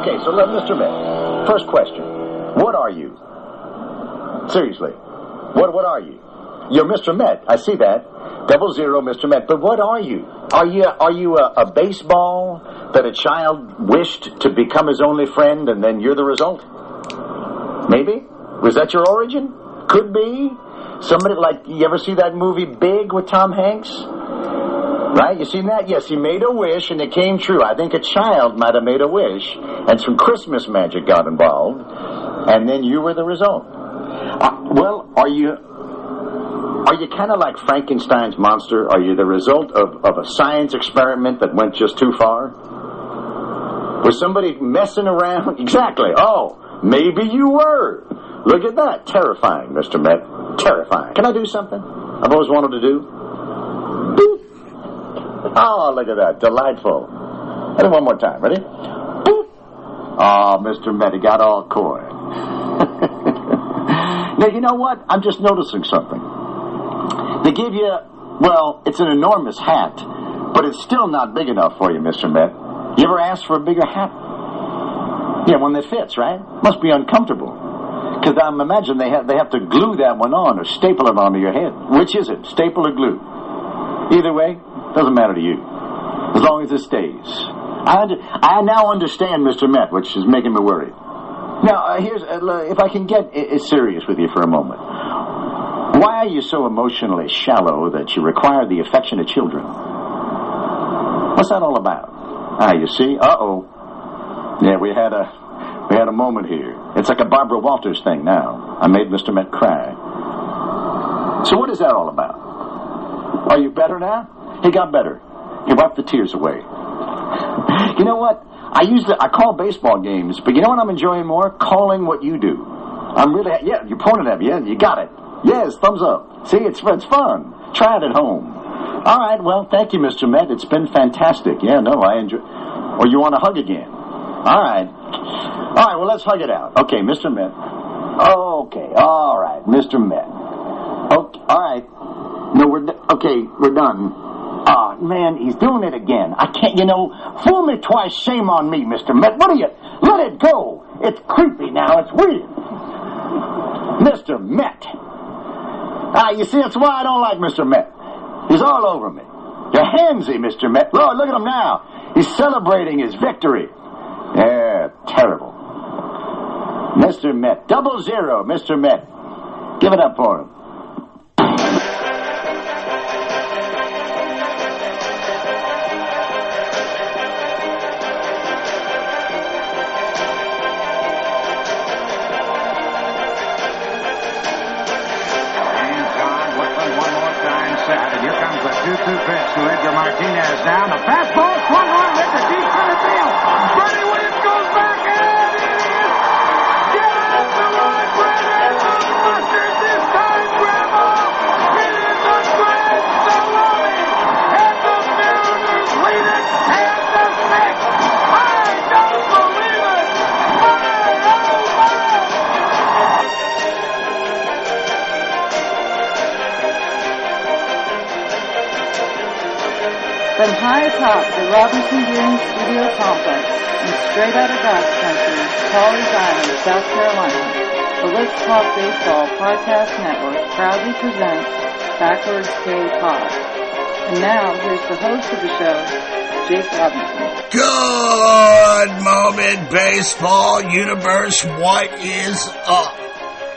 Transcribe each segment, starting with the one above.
Okay, so Mr. Met, first question. What are you? Seriously. What are you? You're Mr. Met. I see that. 00 Mr. Met. But what are you? Are you a baseball that a child wished to become his only friend and then you're the result? Maybe? Was that your origin? Could be. Somebody like, you ever see that movie Big with Tom Hanks? Right? You seen that? Yes, he made a wish and it came true. I think a child might have made a wish and some Christmas magic got involved and then you were the result. Well, are you kind of like Frankenstein's monster? Are you the result of a science experiment that went just too far? Was somebody messing around? Exactly. Oh, maybe you were. Look at that. Terrifying, Mr. Met. Terrifying. Can I do something I've always wanted to do? Boop. Oh, look at that. Delightful. Ready? One more time. Ready? Boop. Oh, Mr. Met, he got all coy. Now, you know what? I'm just noticing something. They give you, well, it's an enormous hat, but it's still not big enough for you, Mr. Met. You ever asked for a bigger hat? Yeah, one that fits, right? Must be uncomfortable. Because I imagine they have to glue that one on or staple it onto your head. Which is it, staple or glue? Either way, doesn't matter to you. As long as it stays. I now understand, Mr. Met, which is making me worried. Now, here's if I can get serious with you for a moment. Why are you so emotionally shallow that you require the affection of children? What's that all about? You see? Uh-oh. Yeah, we had a moment here. It's like a Barbara Walters thing now. I made Mr. Met cry. So what is that all about? Are you better now? He got better. He wiped the tears away. You know what? I call baseball games, but you know what I'm enjoying more? Calling what you do. Yeah, you pointed at me. Yeah, you got it. Yes, thumbs up. See, it's fun. Try it at home. All right, well, thank you, Mr. Met. It's been fantastic. Yeah, no, I enjoy. Or you want to hug again? All right, well, let's hug it out. Okay, Mr. Met. Okay, all right, Mr. Met. Okay, all right. No, we're done. Oh, man, he's doing it again. I can't, fool me twice, shame on me, Mr. Met. What are you? Let it go. It's creepy now. It's weird. Mr. Met. You see, that's why I don't like Mr. Met. He's all over me. You're handsy, Mr. Met. Lord, look at him now. He's celebrating his victory. Yeah, terrible. Mr. Met. 00, Mr. Met. Give it up for him. To Edgar Martinez down. The fastball swung on, hit the deep center field. Bernie Williams goes back, and it is get out the line. Brandon Busters this time. Grandma, it is a grand salami, and the Mariners lead it 10-6. I don't believe it. From high atop the Robinson Green Studio Complex and straight out of God's country, Pawleys Island, South Carolina, the Let's Talk Baseball Podcast Network proudly presents Backwards K Pod. And now, here's the host of the show, Jake Robinson. Good moment, baseball universe. What is up?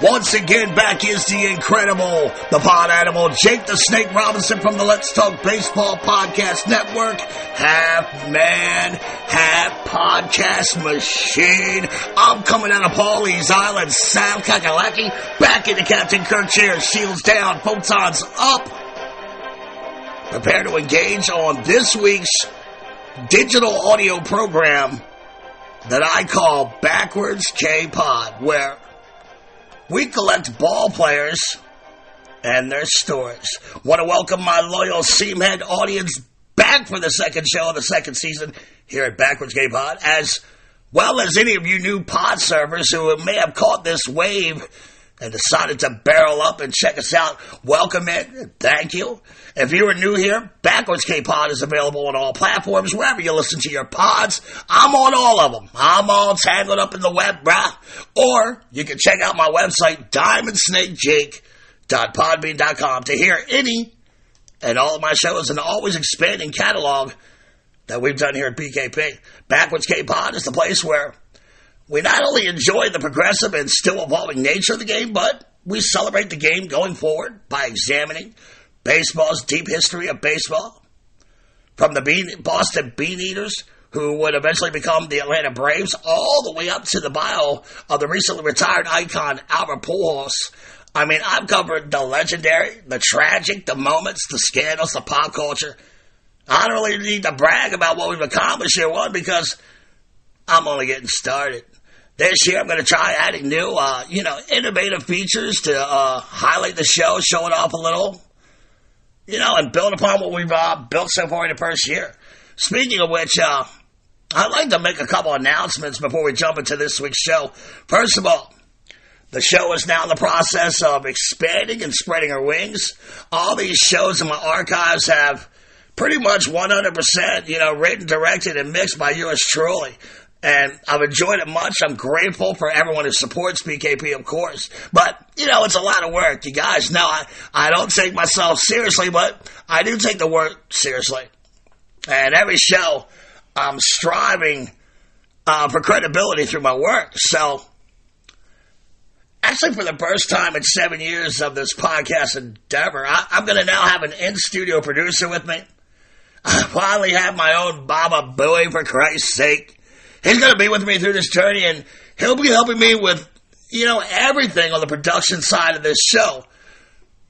Once again, back is the incredible, the pod animal, Jake the Snake Robinson from the Let's Talk Baseball Podcast Network. Half man, half podcast machine. I'm coming out of Pawleys Island, South Kakalaki, back into Captain Kirk chair, shields down, photons up. Prepare to engage on this week's digital audio program that I call Backwards K-Pod, where we collect ball players and their stories. Want to welcome my loyal Seamhead audience back for the second show of the second season here at Backwards K Pod, as well as any of you new pod servers who may have caught this wave and decided to barrel up and check us out, welcome in. Thank you. If you are new here, Backwards K-Pod is available on all platforms, wherever you listen to your pods. I'm on all of them. I'm all tangled up in the web, brah. Or you can check out my website, diamondsnakejake.podbean.com, to hear any and all of my shows and the always expanding catalog that we've done here at BKP. Backwards K-Pod is the place where we not only enjoy the progressive and still evolving nature of the game, but we celebrate the game going forward by examining baseball's deep history of baseball. From the Boston Bean Eaters, who would eventually become the Atlanta Braves, all the way up to the bio of the recently retired icon Albert Pujols. I mean, I've covered the legendary, the tragic, the moments, the scandals, the pop culture. I don't really need to brag about what we've accomplished here, one, because I'm only getting started. This year, I'm going to try adding new, innovative features to highlight the show, show it off a little, and build upon what we've built so far in the first year. Speaking of which, I'd like to make a couple announcements before we jump into this week's show. First of all, the show is now in the process of expanding and spreading her wings. All these shows in my archives have pretty much 100%, written, directed, and mixed by yours truly. And I've enjoyed it much. I'm grateful for everyone who supports BKP, of course. But, it's a lot of work. You guys know I don't take myself seriously, but I do take the work seriously. And every show, I'm striving for credibility through my work. So, actually, for the first time in 7 years of this podcast endeavor, I'm going to now have an in-studio producer with me. I finally have my own Baba Booey, for Christ's sake. He's going to be with me through this journey, and he'll be helping me with, everything on the production side of this show.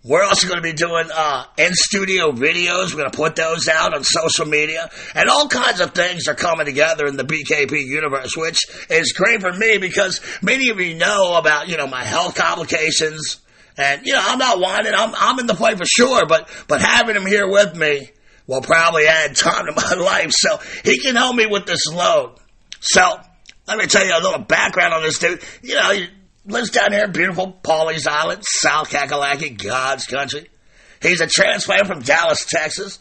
We're also going to be doing in-studio videos. We're going to put those out on social media, and all kinds of things are coming together in the BKP universe, which is great for me because many of you know about, my health complications, and, I'm not whining. I'm in the fight for sure, but having him here with me will probably add time to my life, so he can help me with this load. So, let me tell you a little background on this dude. He lives down here in beautiful Pawleys Island, South Kakalaki, God's country. He's a transplant from Dallas, Texas.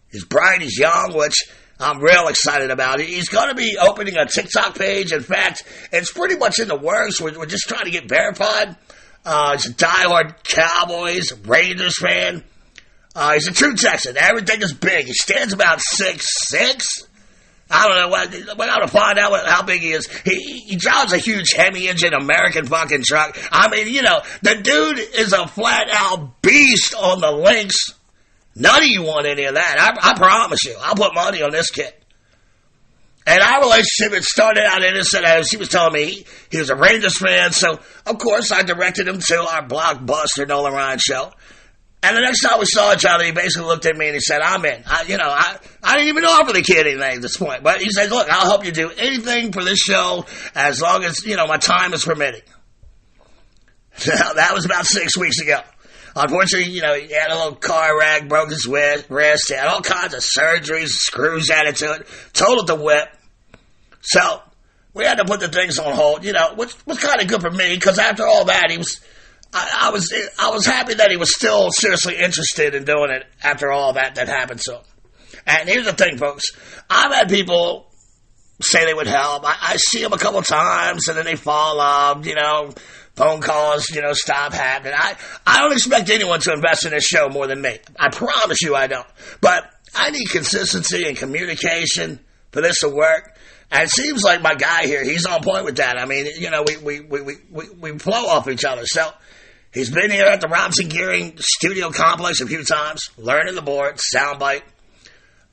He's bright, he's young, which I'm real excited about. He's going to be opening a TikTok page. In fact, it's pretty much in the works. We're just trying to get verified. He's a diehard Cowboys, Rangers fan. He's a true Texan. Everything is big. He stands about 6'6". I don't know. We're going to find out how big he is. He drives a huge Hemi engine American fucking truck. I mean, the dude is a flat-out beast on the links. None of you want any of that. I promise you. I'll put money on this kid. And our relationship, it started out innocent, as he was telling me he was a Rangers fan. So, of course, I directed him to our blockbuster Nolan Ryan show. And the next time we saw each other, he basically looked at me and he said, I'm in. I didn't even offer the kid anything at this point. But he said, look, I'll help you do anything for this show as long as, my time is permitting. Now, that was about 6 weeks ago. Unfortunately, he had a little car wreck, broke his wrist, he had all kinds of surgeries, screws added to it, totaled the whip. So, we had to put the things on hold, which was kind of good for me, because after all that, I was happy that he was still seriously interested in doing it after all that happened to him. And here's the thing, folks. I've had people say they would help. I see them a couple times, and then they fall off, phone calls, stop happening. I don't expect anyone to invest in this show more than me. I promise you I don't. But I need consistency and communication for this to work. And it seems like my guy here, he's on point with that. I mean, we flow off each other. So, he's been here at the Robinson Gearing Studio Complex a few times, learning the board, soundbite.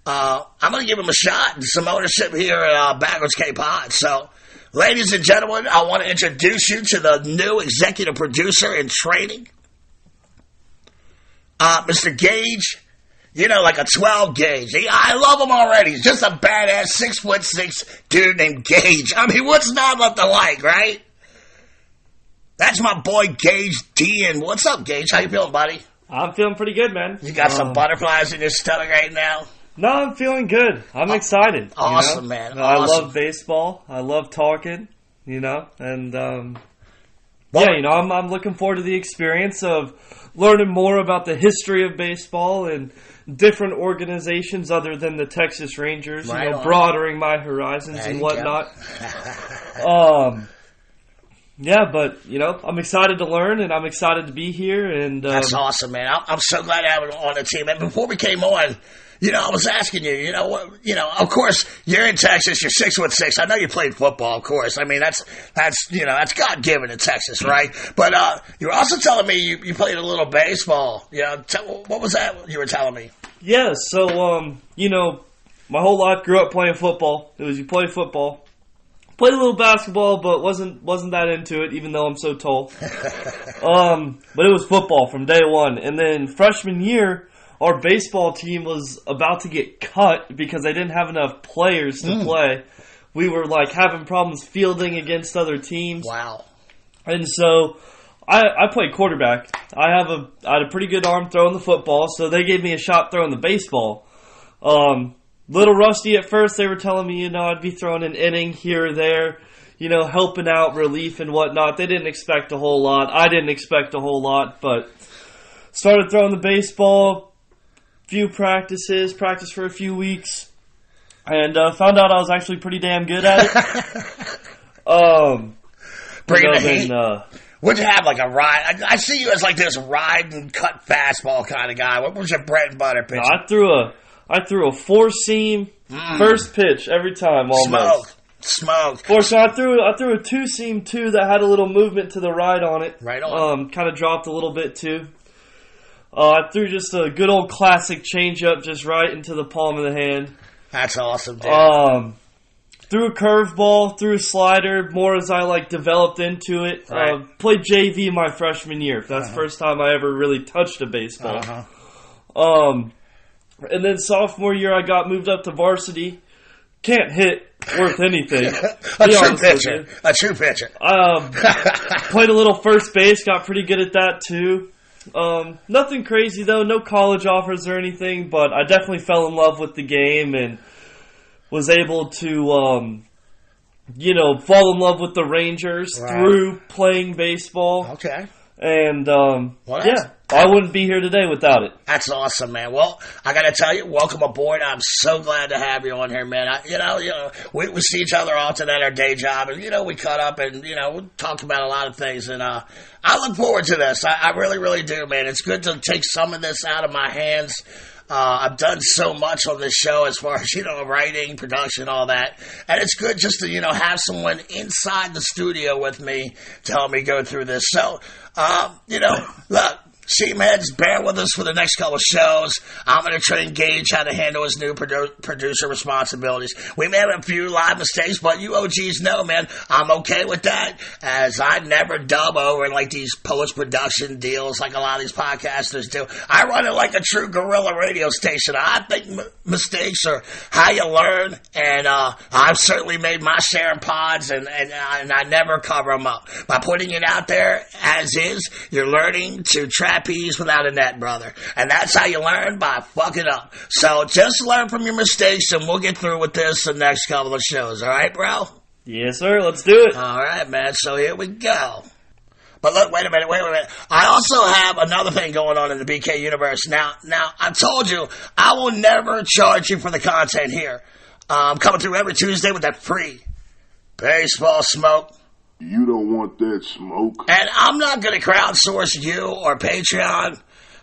I'm going to give him a shot and some ownership here at Backwards K-Pod. So, ladies and gentlemen, I want to introduce you to the new executive producer in training, Mr. Gage. Like a 12 gauge. I love him already. He's just a badass 6'6" dude named Gage. I mean, what's not left to like, right? That's my boy Gage D. And what's up, Gage? How you feeling, buddy? I'm feeling pretty good, man. You got some butterflies in your stomach right now? No, I'm feeling good. I'm excited. Awesome, man. Awesome. I love baseball. I love talking, and... Well, Yeah, I'm looking forward to the experience of learning more about the history of baseball and different organizations other than the Texas Rangers, broadening my horizons and whatnot. Yeah, but, I'm excited to learn, and I'm excited to be here. And that's awesome, man. I'm so glad to have it on the team. And before we came on, I was asking you, of course, you're in Texas, you're 6'6". I know you played football, of course. I mean, that's God-given in Texas, right? But you were also telling me you played a little baseball. What was that you were telling me? Yeah, so, my whole life grew up playing football. It was you play football. Played a little basketball, but wasn't that into it, even though I'm so tall. But it was football from day one. And then freshman year, our baseball team was about to get cut because they didn't have enough players to play. We were having problems fielding against other teams. Wow. And so I played quarterback. I had a pretty good arm throwing the football, so they gave me a shot throwing the baseball. Little rusty at first. They were telling me, I'd be throwing an inning here or there, helping out, relief and whatnot. They didn't expect a whole lot. I didn't expect a whole lot, but started throwing the baseball, practiced for a few weeks, and found out I was actually pretty damn good at it. Bringing the heat. Would you have a ride? I see you as this ride and cut fastball kind of guy. What was your bread and butter pitch? I threw a four-seam first pitch every time almost. Smoke. So I threw a two-seam too that had a little movement to the right on it. Right on. Kind of dropped a little bit too. I threw just a good old classic changeup just right into the palm of the hand. That's awesome, dude. Threw a curveball, threw a slider, more as I developed into it. Right. Played JV my freshman year. That's the first time I ever really touched a baseball. And then sophomore year, I got moved up to varsity. Can't hit worth anything. A true pitcher. Played a little first base. Got pretty good at that too. Nothing crazy though. No college offers or anything. But I definitely fell in love with the game and was able to, fall in love with the Rangers through playing baseball. Okay. And I wouldn't be here today without it. That's awesome, man. Well, I got to tell you, welcome aboard. I'm so glad to have you on here, man. We see each other often at our day job, and we cut up and we talk about a lot of things. And I look forward to this. I really, really do, man. It's good to take some of this out of my hands. I've done so much on this show as far as, writing, production, all that. And it's good just to, have someone inside the studio with me to help me go through this. So, look, Seamheads, bear with us for the next couple of shows. I'm going to try and gauge how to handle his new producer responsibilities. We may have a few live mistakes, but you OGs know, man, I'm okay with that, as I never dub over these post-production deals like a lot of these podcasters do. I run it like a true guerrilla radio station. I think mistakes are how you learn, and I've certainly made my share of pods, and I never cover them up. By putting it out there as is, you're learning to trapeze without a net, brother. And that's how you learn, by fucking up. So just learn from your mistakes, and we'll get through with this the next couple of shows. All right, bro? Yes, sir. Let's do it. All right, man. So here we go. But look, wait a minute. I also have another thing going on in the BK universe. Now, I told you, I will never charge you for the content here. I'm coming through every Tuesday with that free baseball smoke. You don't want that smoke. And I'm not going to crowdsource you or Patreon,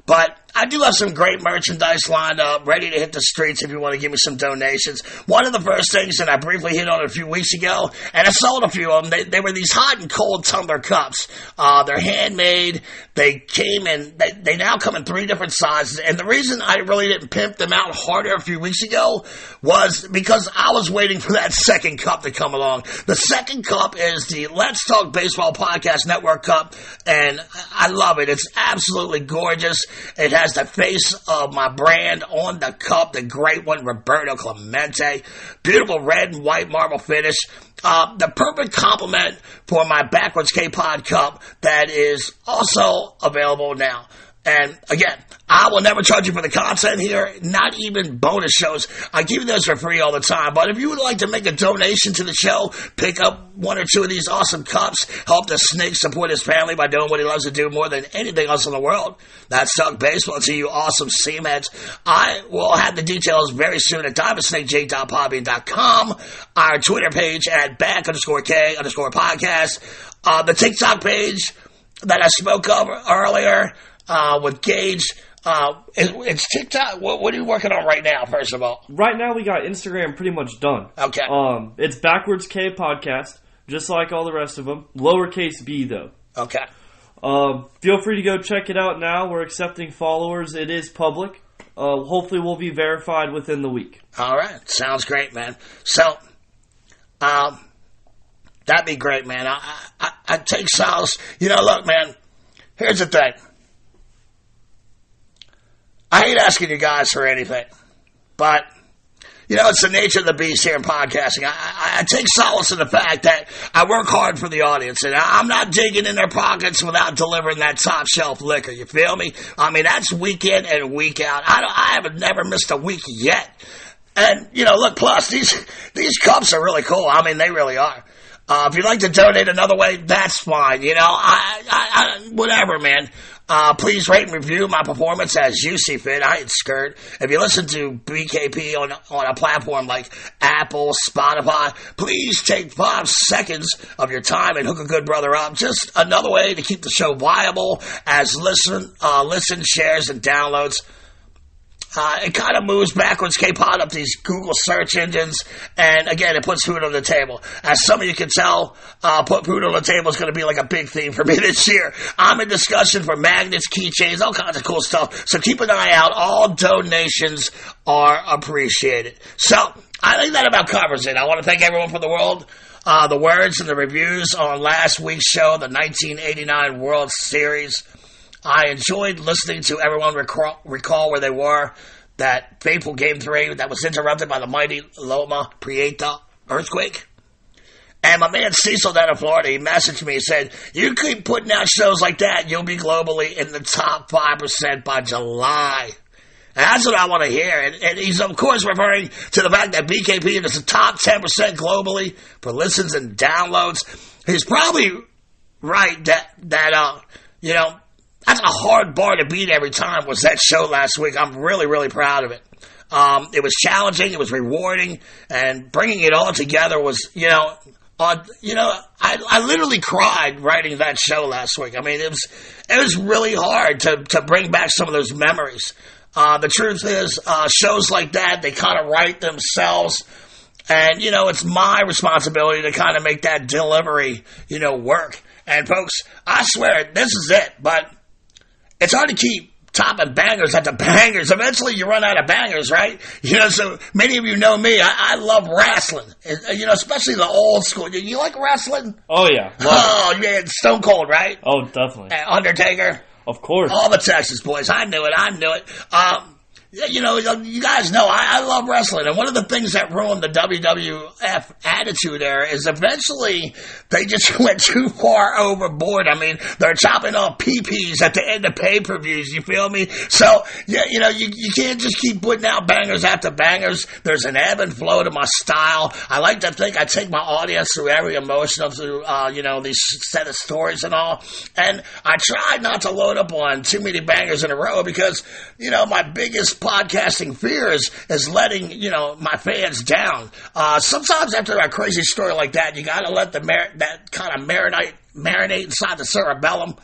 but I do have some great merchandise lined up, ready to hit the streets if you want to give me some donations. One of the first things, and I briefly hit on it a few weeks ago, and I sold a few of them, they were these hot and cold tumbler cups. They're handmade. They came in, they now come in 3 different sizes, and the reason I really didn't pimp them out harder a few weeks ago was because I was waiting for that second cup to come along. The second cup is the Let's Talk Baseball Podcast Network cup, and I love it. It's absolutely gorgeous. It has the face of my brand on the cup, the great one, Roberto Clemente. Beautiful red and white marble finish. The perfect complement for my Backwards K-Pod cup that is also available now. And again, I will never charge you for the content here, not even bonus shows. I give you those for free all the time. But if you would like to make a donation to the show, pick up one or two of these awesome cups, help the snake support his family by doing what he loves to do more than anything else in the world. That's Suck Baseball to you awesome seamheads. I will have the details very soon at diamondsnakejake.podbean.com, our Twitter page at back_K_podcast, the TikTok page that I spoke of earlier, with Gage, it's TikTok. What are you working on right now, first of all? Right now, we got Instagram pretty much done. Okay. It's backwards K podcast, just like all the rest of them. Lowercase b, though. Okay. Feel free to go check it out now. We're accepting followers. It is public. Hopefully, we'll be verified within the week. All right. Sounds great, man. So, that'd be great, man. I take solace. Look, man, here's the thing. I hate asking you guys for anything, but, it's the nature of the beast here in podcasting. I take solace in the fact that I work hard for the audience, and I'm not digging in their pockets without delivering that top shelf liquor, you feel me? I mean, that's week in and week out. I haven't never missed a week yet. And, look, plus, these cups are really cool. I mean, they really are. If you'd like to donate another way, that's fine. Whatever, man. Please rate and review my performance as you see fit. I ain't scared. If you listen to BKP on a platform like Apple, Spotify, please take 5 seconds of your time and hook a good brother up. Just another way to keep the show viable as listen, shares, and downloads. It kind of moves backwards K-Pod up these Google search engines, and again, it puts food on the table. As some of you can tell, put food on the table is going to be like a big theme for me this year. I'm in discussion for magnets, keychains, all kinds of cool stuff, so keep an eye out. All donations are appreciated. So, I think that about covers it. I want to thank everyone for the words and the reviews on last week's show, the 1989 World Series. I enjoyed listening to everyone recall where they were. That fateful Game 3 that was interrupted by the mighty Loma Prieta earthquake. And my man Cecil down in Florida, he messaged me and said, you keep putting out shows like that, you'll be globally in the top 5% by July. And that's what I want to hear. And he's, of course, referring to the fact that BKP is the top 10% globally for listens and downloads. He's probably right that that's a hard bar to beat every time was that show last week. I'm really, really proud of it. It was challenging. It was rewarding. And bringing it all together was, I literally cried writing that show last week. I mean, it was really hard to bring back some of those memories. The truth is, shows like that, they kind of write themselves. And, it's my responsibility to kind of make that delivery, work. And folks, I swear, this is it. But it's hard to keep topping bangers at the bangers. Eventually you run out of bangers, right? So many of you know me. I love wrestling. Especially the old school. You like wrestling? Oh, yeah. Oh, man. Stone Cold, right? Oh, definitely. Undertaker? Of course. All the Texas boys. I knew it. You guys know I love wrestling, and one of the things that ruined the WWF attitude era is eventually they just went too far overboard. I mean, they're chopping off PPs at the end of pay-per-views, you feel me? So, you can't just keep putting out bangers after bangers. There's an ebb and flow to my style. I like to think I take my audience through every emotion through, these set of stories and all, and I try not to load up on too many bangers in a row because, my biggest podcasting fear is letting, my fans down. Sometimes after a crazy story like that, you gotta let that kind of marinate inside the cerebellum.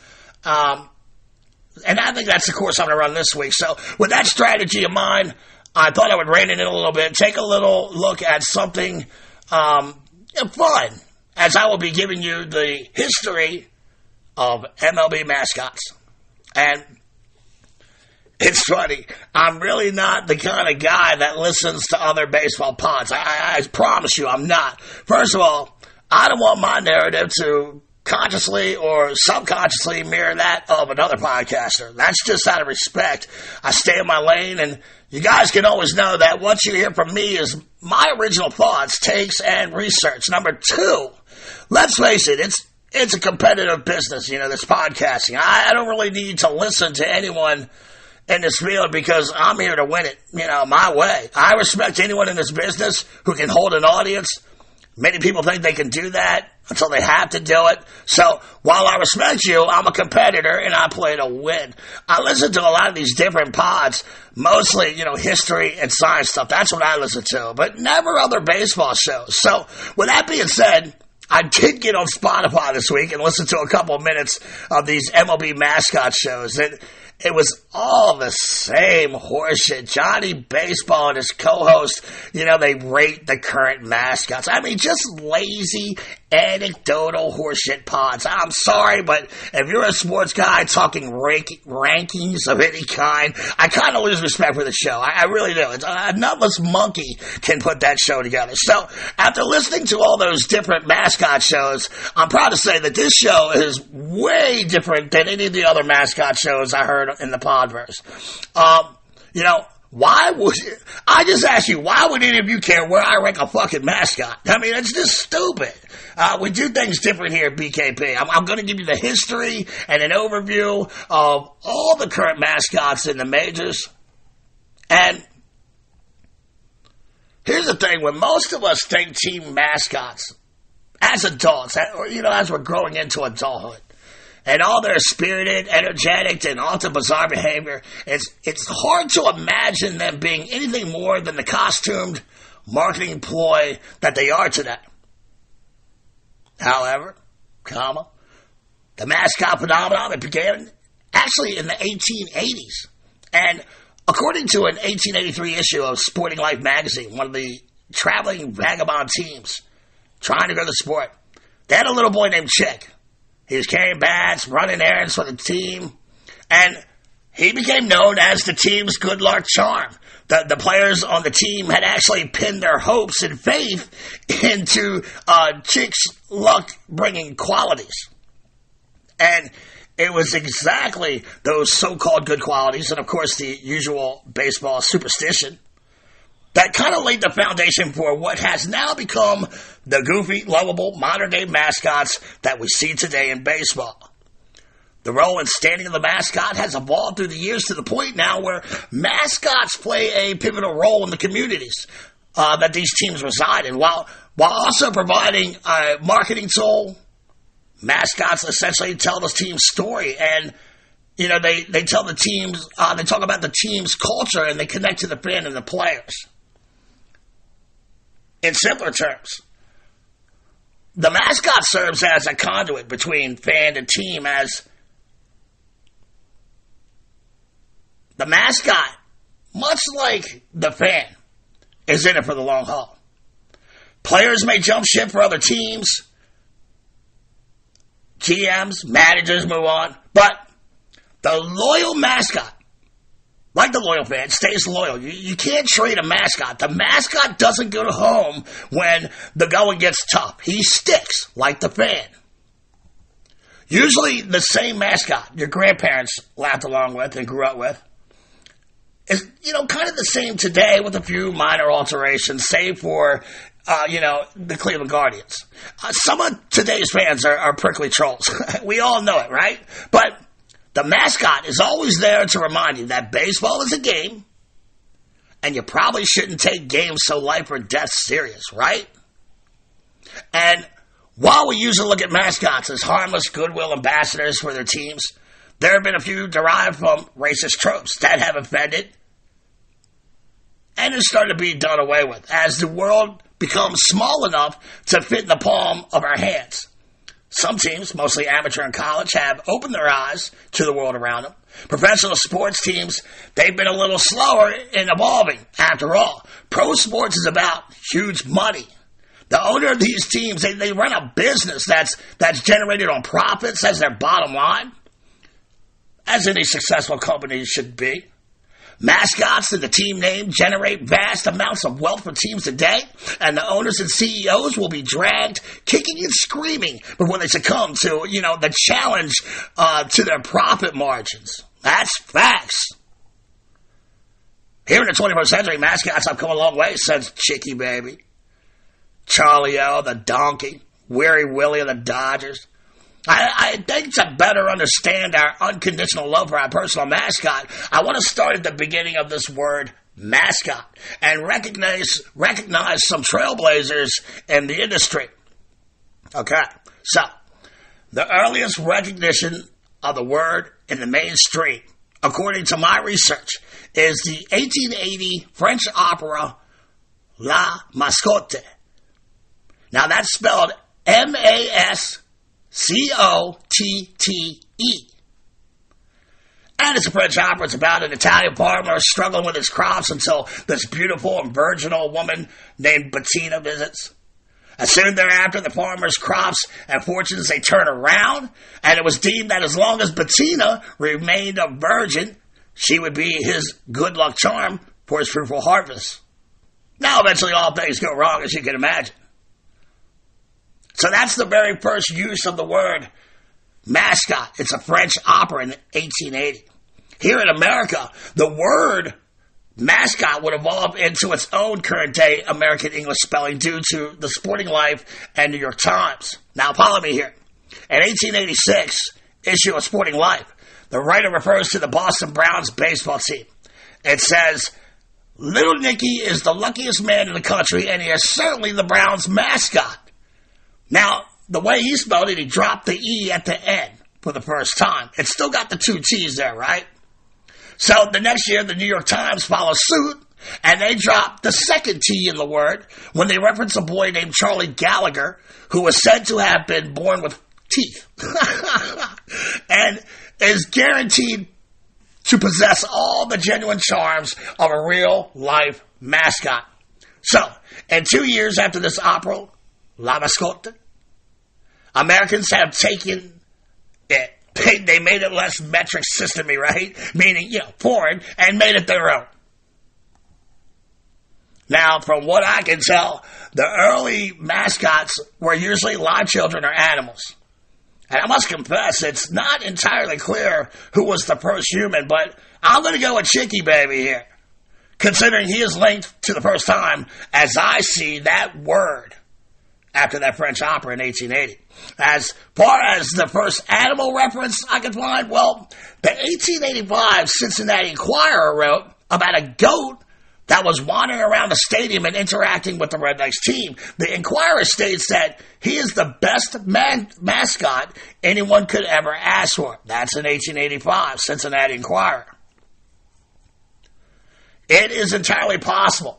And I think that's the course I'm gonna run this week. So with that strategy of mine, I thought I would rein it in a little bit, take a little look at something, fun, as I will be giving you the history of MLB mascots. And it's funny. I'm really not the kind of guy that listens to other baseball pods. I promise you I'm not. First of all, I don't want my narrative to consciously or subconsciously mirror that of another podcaster. That's just out of respect. I stay in my lane, and you guys can always know that what you hear from me is my original thoughts, takes, and research. Number 2, let's face it, it's a competitive business, this podcasting. I don't really need to listen to anyone in this field because I'm here to win it, my way. I respect anyone in this business who can hold an audience. Many people think they can do that until they have to do it. So while I respect you, I'm a competitor and I play to win. I listen to a lot of these different pods, mostly, history and science stuff. That's what I listen to, but never other baseball shows. So with that being said, I did get on Spotify this week and listen to a couple of minutes of these MLB mascot shows. It was all the same horseshit. Johnny Baseball and his co-host, they rate the current mascots. I mean, just lazy, anecdotal horseshit pods. I'm sorry, but if you're a sports guy talking rankings of any kind, I kind of lose respect for the show. I really do. It's a nutless monkey can put that show together. So after listening to all those different mascot shows, I'm proud to say that this show is way different than any of the other mascot shows I heard in the Podverse. Why would I just ask you? Why would any of you care where I rank a fucking mascot? I mean, it's just stupid. We do things different here at BKP. I'm going to give you the history and an overview of all the current mascots in the majors. And here's the thing: when most of us think team mascots as adults, or as we're growing into adulthood, and all their spirited, energetic, and often bizarre behavior, it's hard to imagine them being anything more than the costumed marketing ploy that they are today. However, the mascot phenomenon, it began actually in the 1880s. And according to an 1883 issue of Sporting Life magazine, one of the traveling vagabond teams trying to go to the sport, they had a little boy named Chick. He was carrying bats, running errands for the team, and he became known as the team's good luck charm. The players on the team had actually pinned their hopes and faith into Chick's luck-bringing qualities. And it was exactly those so-called good qualities, and of course the usual baseball superstition, that kind of laid the foundation for what has now become the goofy, lovable, modern-day mascots that we see today in baseball. The role and standing of the mascot has evolved through the years to the point now where mascots play a pivotal role in the communities that these teams reside in. While also providing a marketing tool, mascots essentially tell the team's story, and they tell the teams, they talk about the team's culture, and they connect to the fan and the players. In simpler terms, the mascot serves as a conduit between fan and team, as the mascot, much like the fan, is in it for the long haul. Players may jump ship for other teams, GMs, managers move on, but the loyal mascot, like the loyal fan, stays loyal. You can't trade a mascot. The mascot doesn't go to home when the going gets tough. He sticks like the fan. Usually the same mascot your grandparents laughed along with and grew up with is, kind of the same today with a few minor alterations, save for, the Cleveland Guardians. Some of today's fans are prickly trolls. We all know it, right? But the mascot is always there to remind you that baseball is a game, and you probably shouldn't take games so life or death serious, right? And while we usually look at mascots as harmless goodwill ambassadors for their teams, there have been a few derived from racist tropes that have offended and is starting to be done away with as the world becomes small enough to fit in the palm of our hands. Some teams, mostly amateur and college, have opened their eyes to the world around them. Professional sports teams, they've been a little slower in evolving. After all, pro sports is about huge money. The owner of these teams, they run a business that's generated on profits as their bottom line, as any successful company should be. Mascots and the team name generate vast amounts of wealth for teams today, and the owners and CEOs will be dragged kicking and screaming before they succumb to, the challenge to their profit margins. That's facts. Here in the 21st century, mascots have come a long way since Chicky Baby, Charlie O, the Donkey, Weary Willie of the Dodgers. I think to better understand our unconditional love for our personal mascot, I want to start at the beginning of this word, mascot, and recognize some trailblazers in the industry. Okay, so the earliest recognition of the word in the mainstream, according to my research, is the 1880 French opera La Mascotte. Now that's spelled Mascotte. And it's a French opera. It's about an Italian farmer struggling with his crops until this beautiful and virginal woman named Bettina visits. As soon thereafter, the farmer's crops and fortunes, they turn around, and it was deemed that as long as Bettina remained a virgin, she would be his good luck charm for his fruitful harvest. Now, eventually, all things go wrong, as you can imagine. So that's the very first use of the word mascot. It's a French opera in 1880. Here in America, the word mascot would evolve into its own current-day American English spelling due to the Sporting Life and New York Times. Now, follow me here. In 1886 issue of Sporting Life, the writer refers to the Boston Browns baseball team. It says, "Little Nicky is the luckiest man in the country, and he is certainly the Browns' mascot." Now, the way he spelled it, he dropped the E at the end for the first time. It's still got the two T's there, right? So the next year, the New York Times follows suit, and they dropped the second T in the word when they reference a boy named Charlie Gallagher, who was said to have been born with teeth and is guaranteed to possess all the genuine charms of a real-life mascot. So, in 2 years after this opera, La Mascotte, Americans have taken it. They made it less metric system-y, right? Meaning, foreign, and made it their own. Now, from what I can tell, the early mascots were usually live children or animals. And I must confess, it's not entirely clear who was the first human, but I'm going to go with Chicky Baby here, considering he is linked to the first time, as I see that word, after that French opera in 1880. As far as the first animal reference I could find, well, the 1885 Cincinnati Enquirer wrote about a goat that was wandering around the stadium and interacting with the Rednecks team. The Enquirer states that he is the best mascot anyone could ever ask for. That's in 1885, Cincinnati Enquirer. It is entirely possible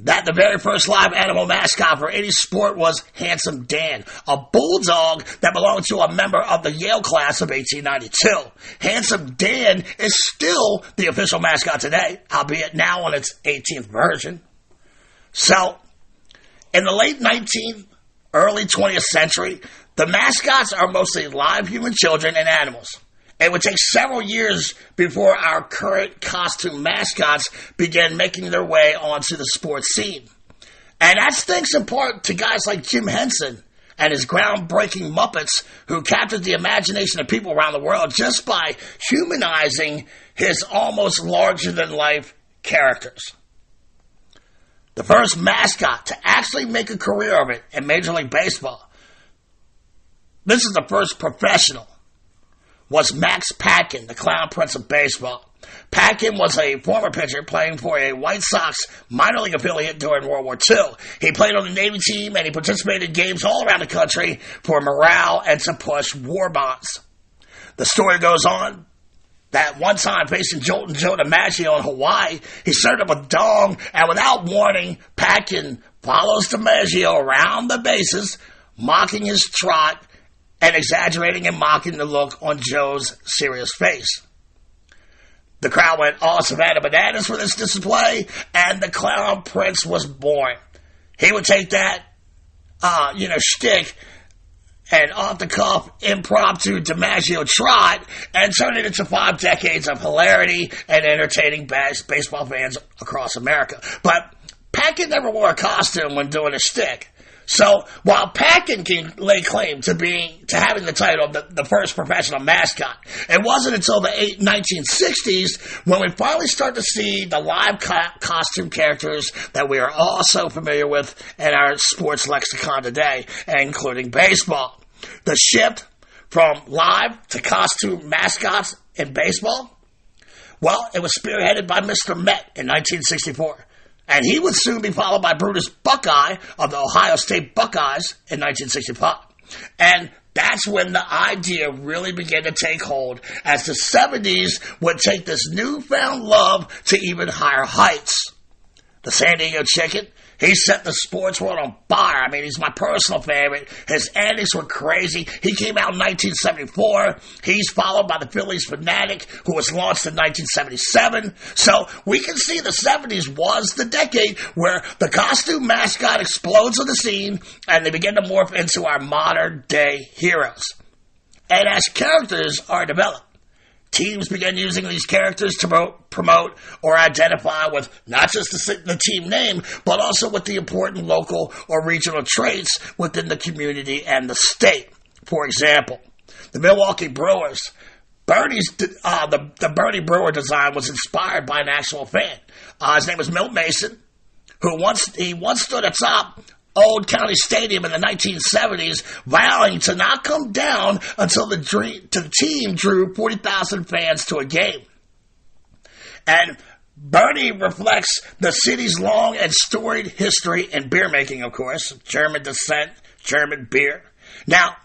that the very first live animal mascot for any sport was Handsome Dan, a bulldog that belonged to a member of the Yale class of 1892. Handsome Dan is still the official mascot today, albeit now on its 18th version. So, in the late 19th, early 20th century, the mascots are mostly live human children and animals. It would take several years before our current costume mascots began making their way onto the sports scene. And that's thanks in part to guys like Jim Henson and his groundbreaking Muppets, who captured the imagination of people around the world just by humanizing his almost larger-than-life characters. The first mascot to actually make a career of it in Major League Baseball, this is the first professional, was Max Patkin, the Clown Prince of Baseball. Patkin was a former pitcher playing for a White Sox minor league affiliate during World War II. He played on the Navy team, and he participated in games all around the country for morale and to push war bonds. The story goes on that one time, facing Joltin' Joe DiMaggio in Hawaii, he started up a dong, and without warning, Patkin follows DiMaggio around the bases, mocking his trot and exaggerating and mocking the look on Joe's serious face. The crowd went all Savannah bananas for this display, and the Clown Prince was born. He would take that, shtick and off-the-cuff, impromptu DiMaggio trot and turn it into 5 decades of hilarity and entertaining baseball fans across America. But Patkin never wore a costume when doing a shtick. So while Patkin can lay claim to having the title of the first professional mascot, it wasn't until the 1960s when we finally start to see the live costume characters that we are all so familiar with in our sports lexicon today, including baseball. the shift from live to costume mascots in baseball? Well, it was spearheaded by Mr. Met in 1964. And he would soon be followed by Brutus Buckeye of the Ohio State Buckeyes in 1965. And that's when the idea really began to take hold, as the 70s would take this newfound love to even higher heights. The San Diego Chicken, he set the sports world on fire. I mean, he's my personal favorite. His antics were crazy. He came out in 1974. He's followed by the Phillie Phanatic, who was launched in 1977. So we can see the 70s was the decade where the costume mascot explodes on the scene and they begin to morph into our modern day heroes. And as characters are developed, teams began using these characters to promote or identify with not just the team name, but also with the important local or regional traits within the community and the state. For example, the Milwaukee Brewers, the Bernie Brewer design was inspired by an actual fan. His name was Milt Mason, who once stood atop Old County Stadium in the 1970s, vowing to not come down until the team drew 40,000 fans to a game. And Bernie reflects the city's long and storied history in beer making, of course, German descent, German beer. Now,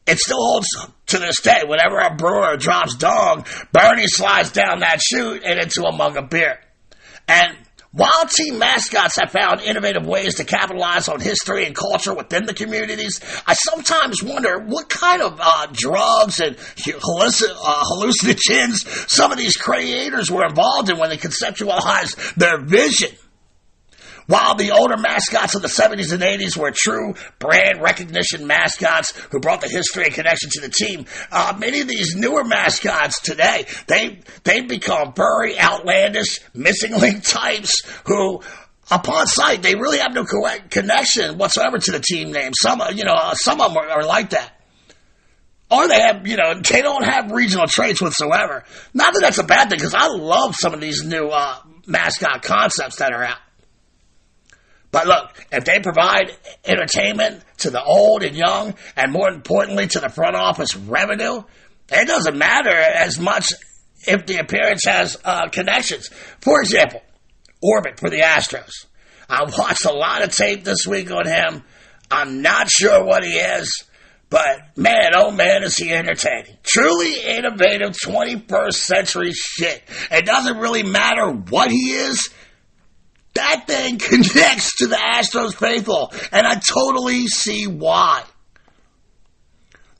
it still holds to this day. Whenever a brewer drops dong, Bernie slides down that chute and into a mug of beer. And while team mascots have found innovative ways to capitalize on history and culture within the communities, I sometimes wonder what kind of drugs and hallucinogens some of these creators were involved in when they conceptualized their vision. While the older mascots of the 70s and 80s were true brand recognition mascots who brought the history and connection to the team, many of these newer mascots today, they've become furry, outlandish, missing link types who, upon sight, they really have no connection whatsoever to the team name. Some of them are like that. Or they don't have regional traits whatsoever. Not that that's a bad thing, because I love some of these new mascot concepts that are out. But look, if they provide entertainment to the old and young, and more importantly to the front office revenue, it doesn't matter as much if the appearance has connections. For example, Orbit for the Astros. I watched a lot of tape this week on him. I'm not sure what he is, but man, oh man, is he entertaining. Truly innovative 21st century shit. It doesn't really matter what he is. That thing connects to the Astros faithful, and I totally see why.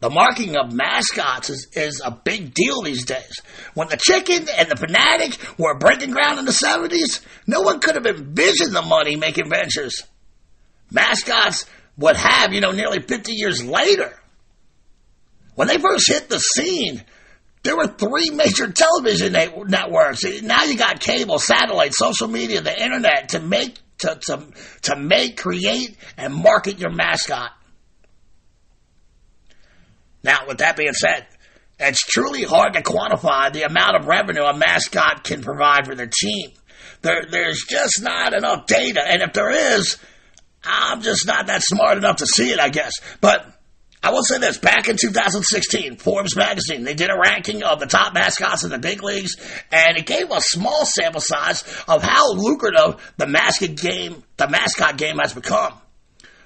The marketing of mascots is a big deal these days. When the Chicken and the Phanatic were breaking ground in the 70s, no one could have envisioned the money-making ventures mascots would have, nearly 50 years later. When they first hit the scene, there were 3 major television networks. Now you got cable, satellite, social media, the internet to make, create, and market your mascot. Now, with that being said, it's truly hard to quantify the amount of revenue a mascot can provide for their team. There's just not enough data, and if there is, I'm just not that smart enough to see it, I guess. But I will say this, back in 2016, Forbes magazine, they did a ranking of the top mascots in the big leagues, and it gave a small sample size of how lucrative the mascot game has become.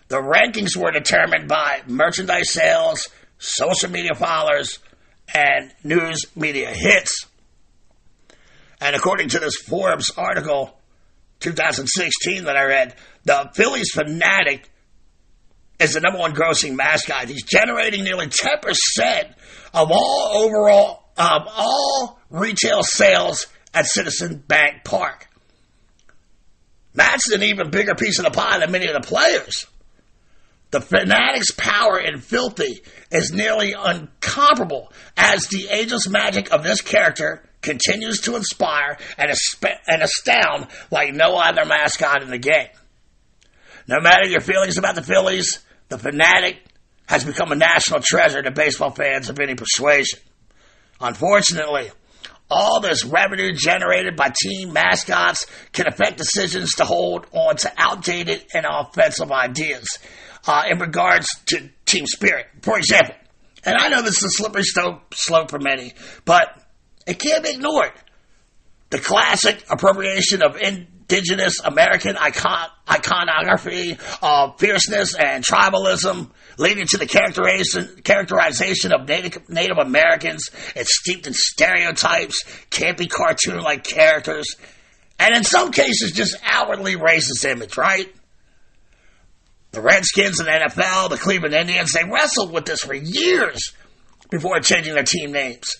The rankings were determined by merchandise sales, social media followers, and news media hits. And according to this Forbes article, 2016 that I read, the Phillie Phanatic is the number 1 grossing mascot. He's generating nearly 10% of all retail sales at Citizen Bank Park. That's an even bigger piece of the pie than many of the players. The Phanatic's power in Filthy is nearly incomparable, as the ageless magic of this character continues to inspire and astound like no other mascot in the game. No matter your feelings about the Phillies, the Phanatic has become a national treasure to baseball fans of any persuasion. Unfortunately, all this revenue generated by team mascots can affect decisions to hold on to outdated and offensive ideas in regards to team spirit. For example, and I know this is a slippery slope for many, but it can't be ignored. The classic appropriation of indigenous American iconography of fierceness and tribalism, leading to the characterization of Native Americans. It's steeped in stereotypes, campy cartoon-like characters, and in some cases just outwardly racist image, right? The Redskins and the NFL, the Cleveland Indians, they wrestled with this for years before changing their team names,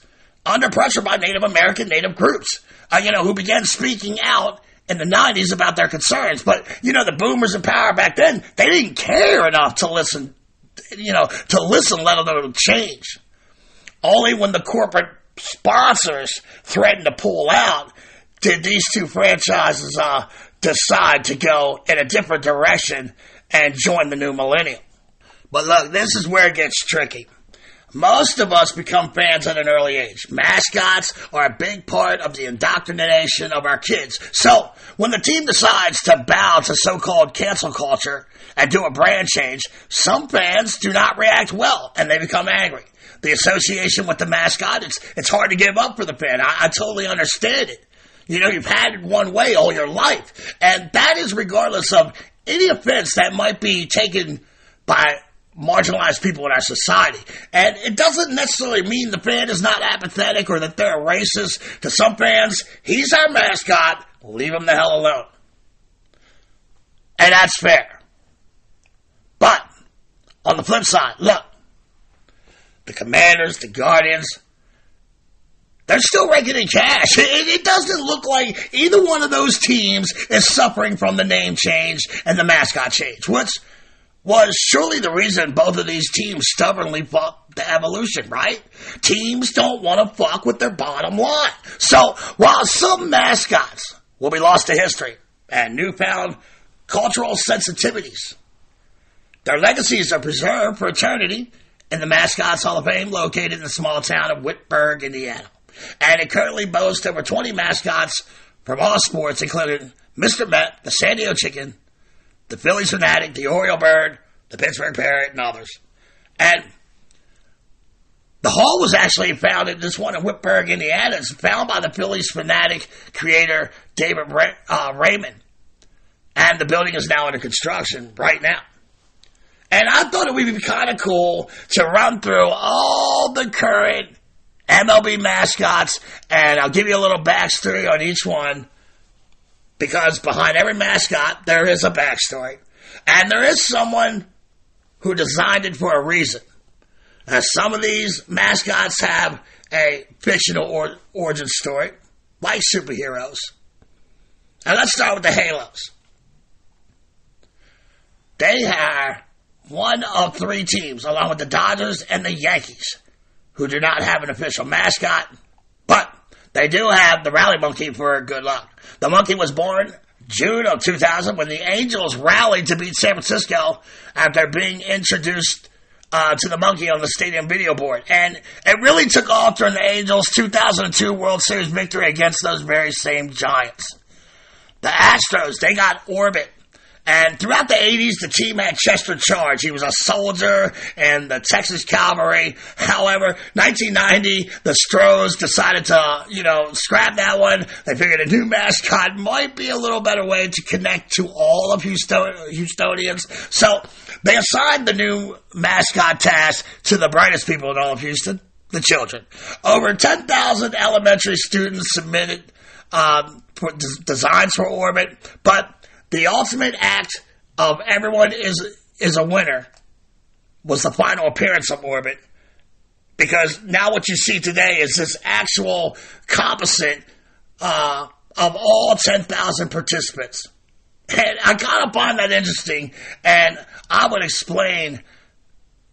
under pressure by Native American native groups, who began speaking out in the 90s about their concerns. But, the boomers in power back then, they didn't care enough to listen, let alone change. Only when the corporate sponsors threatened to pull out did these two franchises decide to go in a different direction and join the new millennium. But look, this is where it gets tricky. Most of us become fans at an early age. Mascots are a big part of the indoctrination of our kids. So, when the team decides to bow to so-called cancel culture and do a brand change, some fans do not react well, and they become angry. The association with the mascot, it's hard to give up for the fan. I totally understand it. You've had it one way all your life. And that is regardless of any offense that might be taken by marginalized people in our society. And it doesn't necessarily mean the fan is not apathetic or that they're racist. To some fans, he's our mascot, leave him the hell alone. And that's fair. But, on the flip side, look, the Commanders, the Guardians, they're still raking in cash. It doesn't look like either one of those teams is suffering from the name change and the mascot change, which was surely the reason both of these teams stubbornly fought the evolution, right? Teams don't want to fuck with their bottom line. So, while some mascots will be lost to history and newfound cultural sensitivities, their legacies are preserved for eternity in the Mascots Hall of Fame located in the small town of Whitburg, Indiana. And it currently boasts over 20 mascots from all sports, including Mr. Met, the San Diego Chicken, the Phillie Phanatic, the Oriole Bird, the Pittsburgh Parrot, and others. And the hall was actually founded, this one in Whitburg, Indiana. It's found by the Phillie Phanatic creator, David Raymond. And the building is now under construction right now. And I thought it would be kind of cool to run through all the current MLB mascots, and I'll give you a little backstory on each one, because behind every mascot, there is a backstory. And there is someone who designed it for a reason. Some of these mascots have a fictional origin story, like superheroes. And let's start with the Halos. They are one of three teams, along with the Dodgers and the Yankees, who do not have an official mascot, but they do have the rally monkey for good luck. The monkey was born June of 2000 when the Angels rallied to beat San Francisco after being introduced to the monkey on the stadium video board. And it really took off during the Angels' 2002 World Series victory against those very same Giants. The Astros, they got Orbit. And throughout the 80s, the team had Chester Charge. He was a soldier in the Texas Cavalry. However, 1990, the Stros decided to, scrap that one. They figured a new mascot might be a little better way to connect to all of Houstonians. So they assigned the new mascot task to the brightest people in all of Houston, the children. Over 10,000 elementary students submitted designs for Orbit, but the ultimate act of everyone is a winner was the final appearance of Orbit. Because now what you see today is this actual composite of all 10,000 participants. And I kind of find that interesting, and I would explain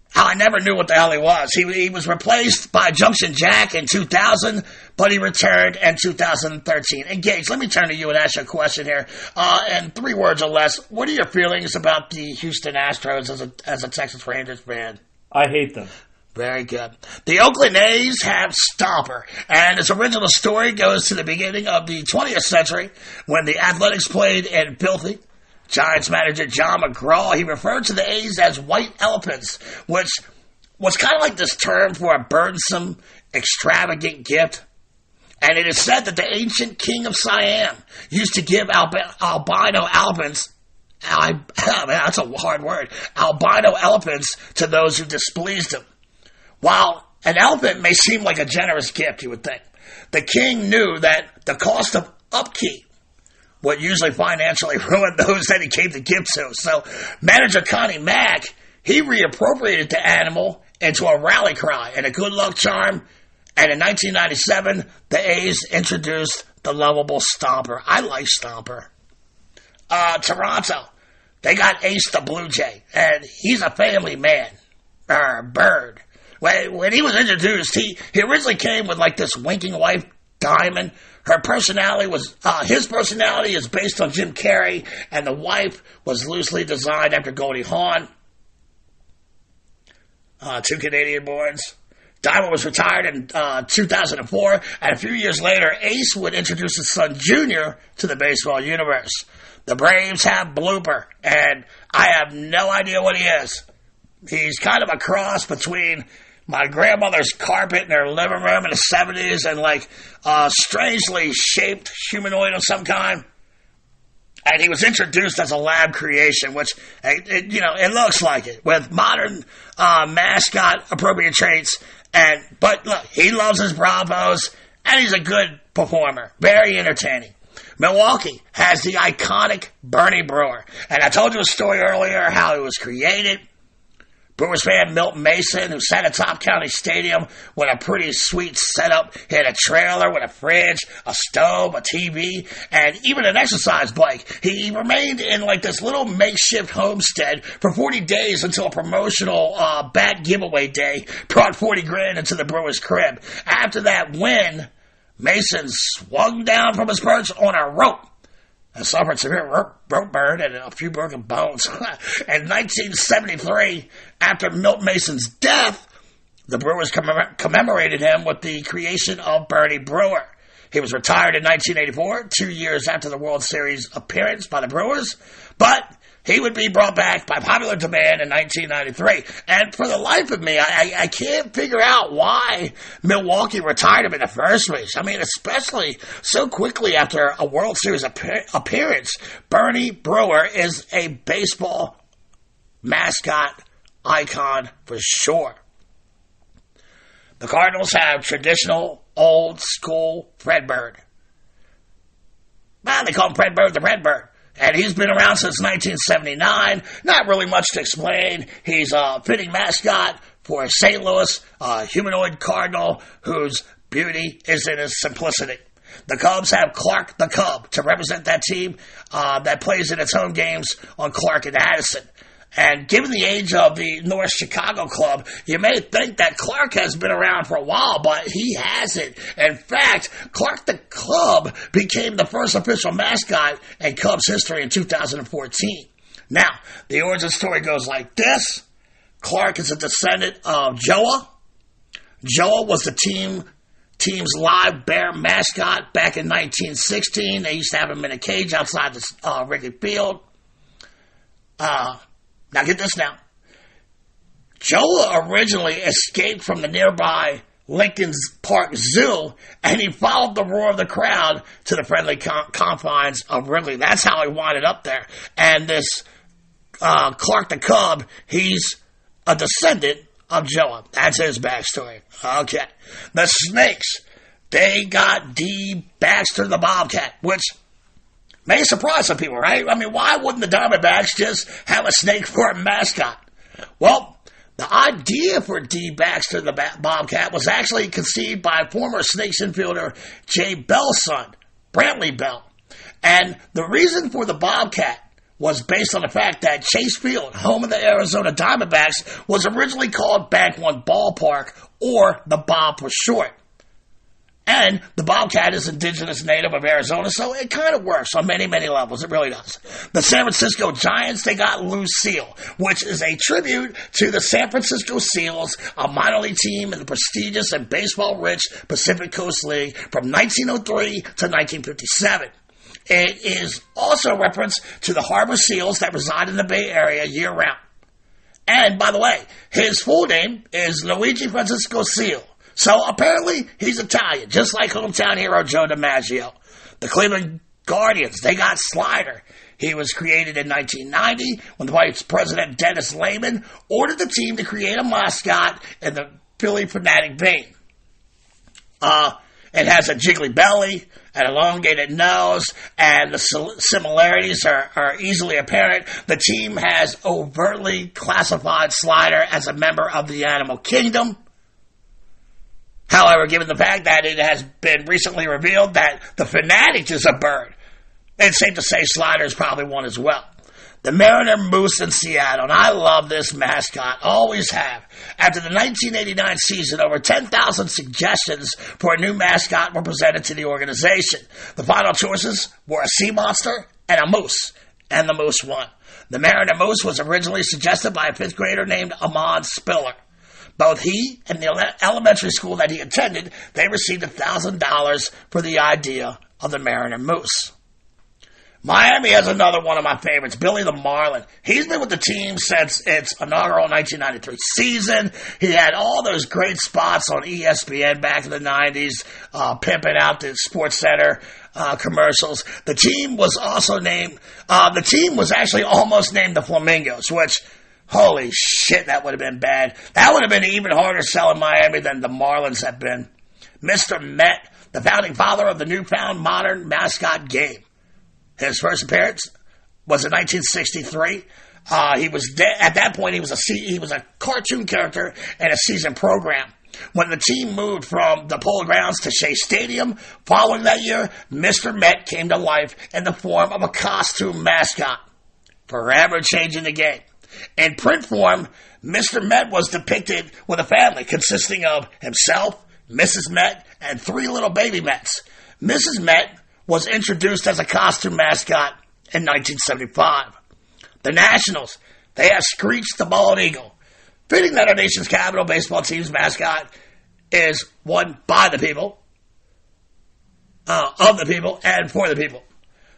how I never knew what the hell he was. He was replaced by Junction Jack in 2000, but he returned in 2013. And Gage, let me turn to you and ask you a question here. In 3 words or less, what are your feelings about the Houston Astros as a Texas Rangers fan? I hate them. Very good. The Oakland A's have Stomper, and its original story goes to the beginning of the 20th century when the Athletics played in filthy, Giants manager John McGraw, he referred to the A's as white elephants, which was kind of like this term for a burdensome, extravagant gift. And it is said that the ancient king of Siam used to give albino elephants, that's a hard word, albino elephants to those who displeased him. While an elephant may seem like a generous gift, you would think, the king knew that the cost of upkeep would usually financially ruin those that he gave the gift to. So manager Connie Mack, he reappropriated the animal into a rally cry and a good luck charm. And in 1997, the A's introduced the lovable Stomper. I like Stomper. Toronto, they got Ace the Blue Jay, and he's a family man, bird. When he was introduced, he originally came with like this winking wife, Diamond. Her personality his personality is based on Jim Carrey, and the wife was loosely designed after Goldie Hawn. 2 Canadian-borns. Diamond was retired in 2004, and a few years later, Ace would introduce his son Junior to the baseball universe. The Braves have Blooper, and I have no idea what he is. He's kind of a cross between my grandmother's carpet in her living room in the 70s and like a strangely shaped humanoid of some kind. And he was introduced as a lab creation, which, it looks like it, with modern mascot appropriate traits. But look, he loves his Bravos, and he's a good performer. Very entertaining. Milwaukee has the iconic Bernie Brewer. And I told you a story earlier how it was created. Brewers fan Milton Mason, who sat at Top County Stadium with a pretty sweet setup. He had a trailer with a fridge, a stove, a TV, and even an exercise bike. He remained in like this little makeshift homestead for 40 days until a promotional bat giveaway day brought 40 grand into the Brewers' crib. After that win, Mason swung down from his perch on a rope and suffered severe rope burn and a few broken bones. In 1973, after Milt Mason's death, the Brewers commemorated him with the creation of Bernie Brewer. He was retired in 1984, 2 years after the World Series appearance by the Brewers, but he would be brought back by popular demand in 1993. And for the life of me, I can't figure out why Milwaukee retired him in the first place. I mean, especially so quickly after a World Series appearance. Bernie Brewer is a baseball mascot icon for sure. The Cardinals have traditional, old-school Fredbird. Well, they call him Fredbird the Redbird. And he's been around since 1979. Not really much to explain. He's a fitting mascot for St. Louis, a humanoid cardinal whose beauty is in his simplicity. The Cubs have Clark the Cub to represent that team that plays in its home games on Clark and Addison. And given the age of the North Chicago club, you may think that Clark has been around for a while, but he hasn't. In fact, Clark the Cub became the first official mascot in Cubs history in 2014. Now, the origin story goes like this. Clark is a descendant of Joa. Joa was the team's live bear mascot back in 1916. They used to have him in a cage outside the Wrigley Field. Now get this now. Joa originally escaped from the nearby Lincoln's Park Zoo, and he followed the roar of the crowd to the friendly confines of Wrigley. That's how he wound up there. And this Clark the Cub, he's a descendant of Joa. That's his backstory. Okay. The Snakes, they got D. Baxter the Bobcat, which may surprise some people, right? I mean, why wouldn't the Diamondbacks just have a snake for a mascot? Well, the idea for D. Baxter the Bobcat was actually conceived by former Snakes infielder Jay Bell's son, Brantley Bell. And the reason for the Bobcat was based on the fact that Chase Field, home of the Arizona Diamondbacks, was originally called Bank One Ballpark, or the Bob for short. And the Bobcat is indigenous native of Arizona, so it kind of works on many, many levels. It really does. The San Francisco Giants, they got Lucille, which is a tribute to the San Francisco Seals, a minor league team in the prestigious and baseball-rich Pacific Coast League from 1903 to 1957. It is also a reference to the harbor seals that reside in the Bay Area year-round. And, by the way, his full name is Luigi Francisco Seal. So, apparently, he's Italian, just like hometown hero Joe DiMaggio. The Cleveland Guardians, they got Slider. He was created in 1990 when the Vice President Dennis Lehman ordered the team to create a mascot in the Phillie Phanatic vein. It has a jiggly belly, an elongated nose, and the similarities are easily apparent. The team has overtly classified Slider as a member of the animal kingdom. However, given the fact that it has been recently revealed that the Phanatic is a bird, it's safe to say Slider is probably one as well. The Mariner Moose in Seattle, and I love this mascot, always have. After the 1989 season, over 10,000 suggestions for a new mascot were presented to the organization. The final choices were a sea monster and a moose, and the moose won. The Mariner Moose was originally suggested by a 5th grader named Amon Spiller. Both he and the elementary school that he attended, they received $1,000 for the idea of the Mariner Moose. Miami has another one of my favorites, Billy the Marlin. He's been with the team since its inaugural 1993 season. He had all those great spots on ESPN back in the 90s, pimping out the Sports Center commercials. The team was actually almost named the Flamingos, which, holy shit, that would have been bad. That would have been even harder sell in Miami than the Marlins have been. Mr. Met, the founding father of the newfound modern mascot game. His first appearance was in 1963. At that point, he was a cartoon character in a season program. When the team moved from the Polo Grounds to Shea Stadium, following that year, Mr. Met came to life in the form of a costume mascot, forever changing the game. In print form, Mr. Met was depicted with a family consisting of himself, Mrs. Met, and 3 little baby Mets. Mrs. Met was introduced as a costume mascot in 1975. The Nationals, they have Screech the Bald Eagle. Fitting that our nation's capital baseball team's mascot is one by the people, of the people, and for the people.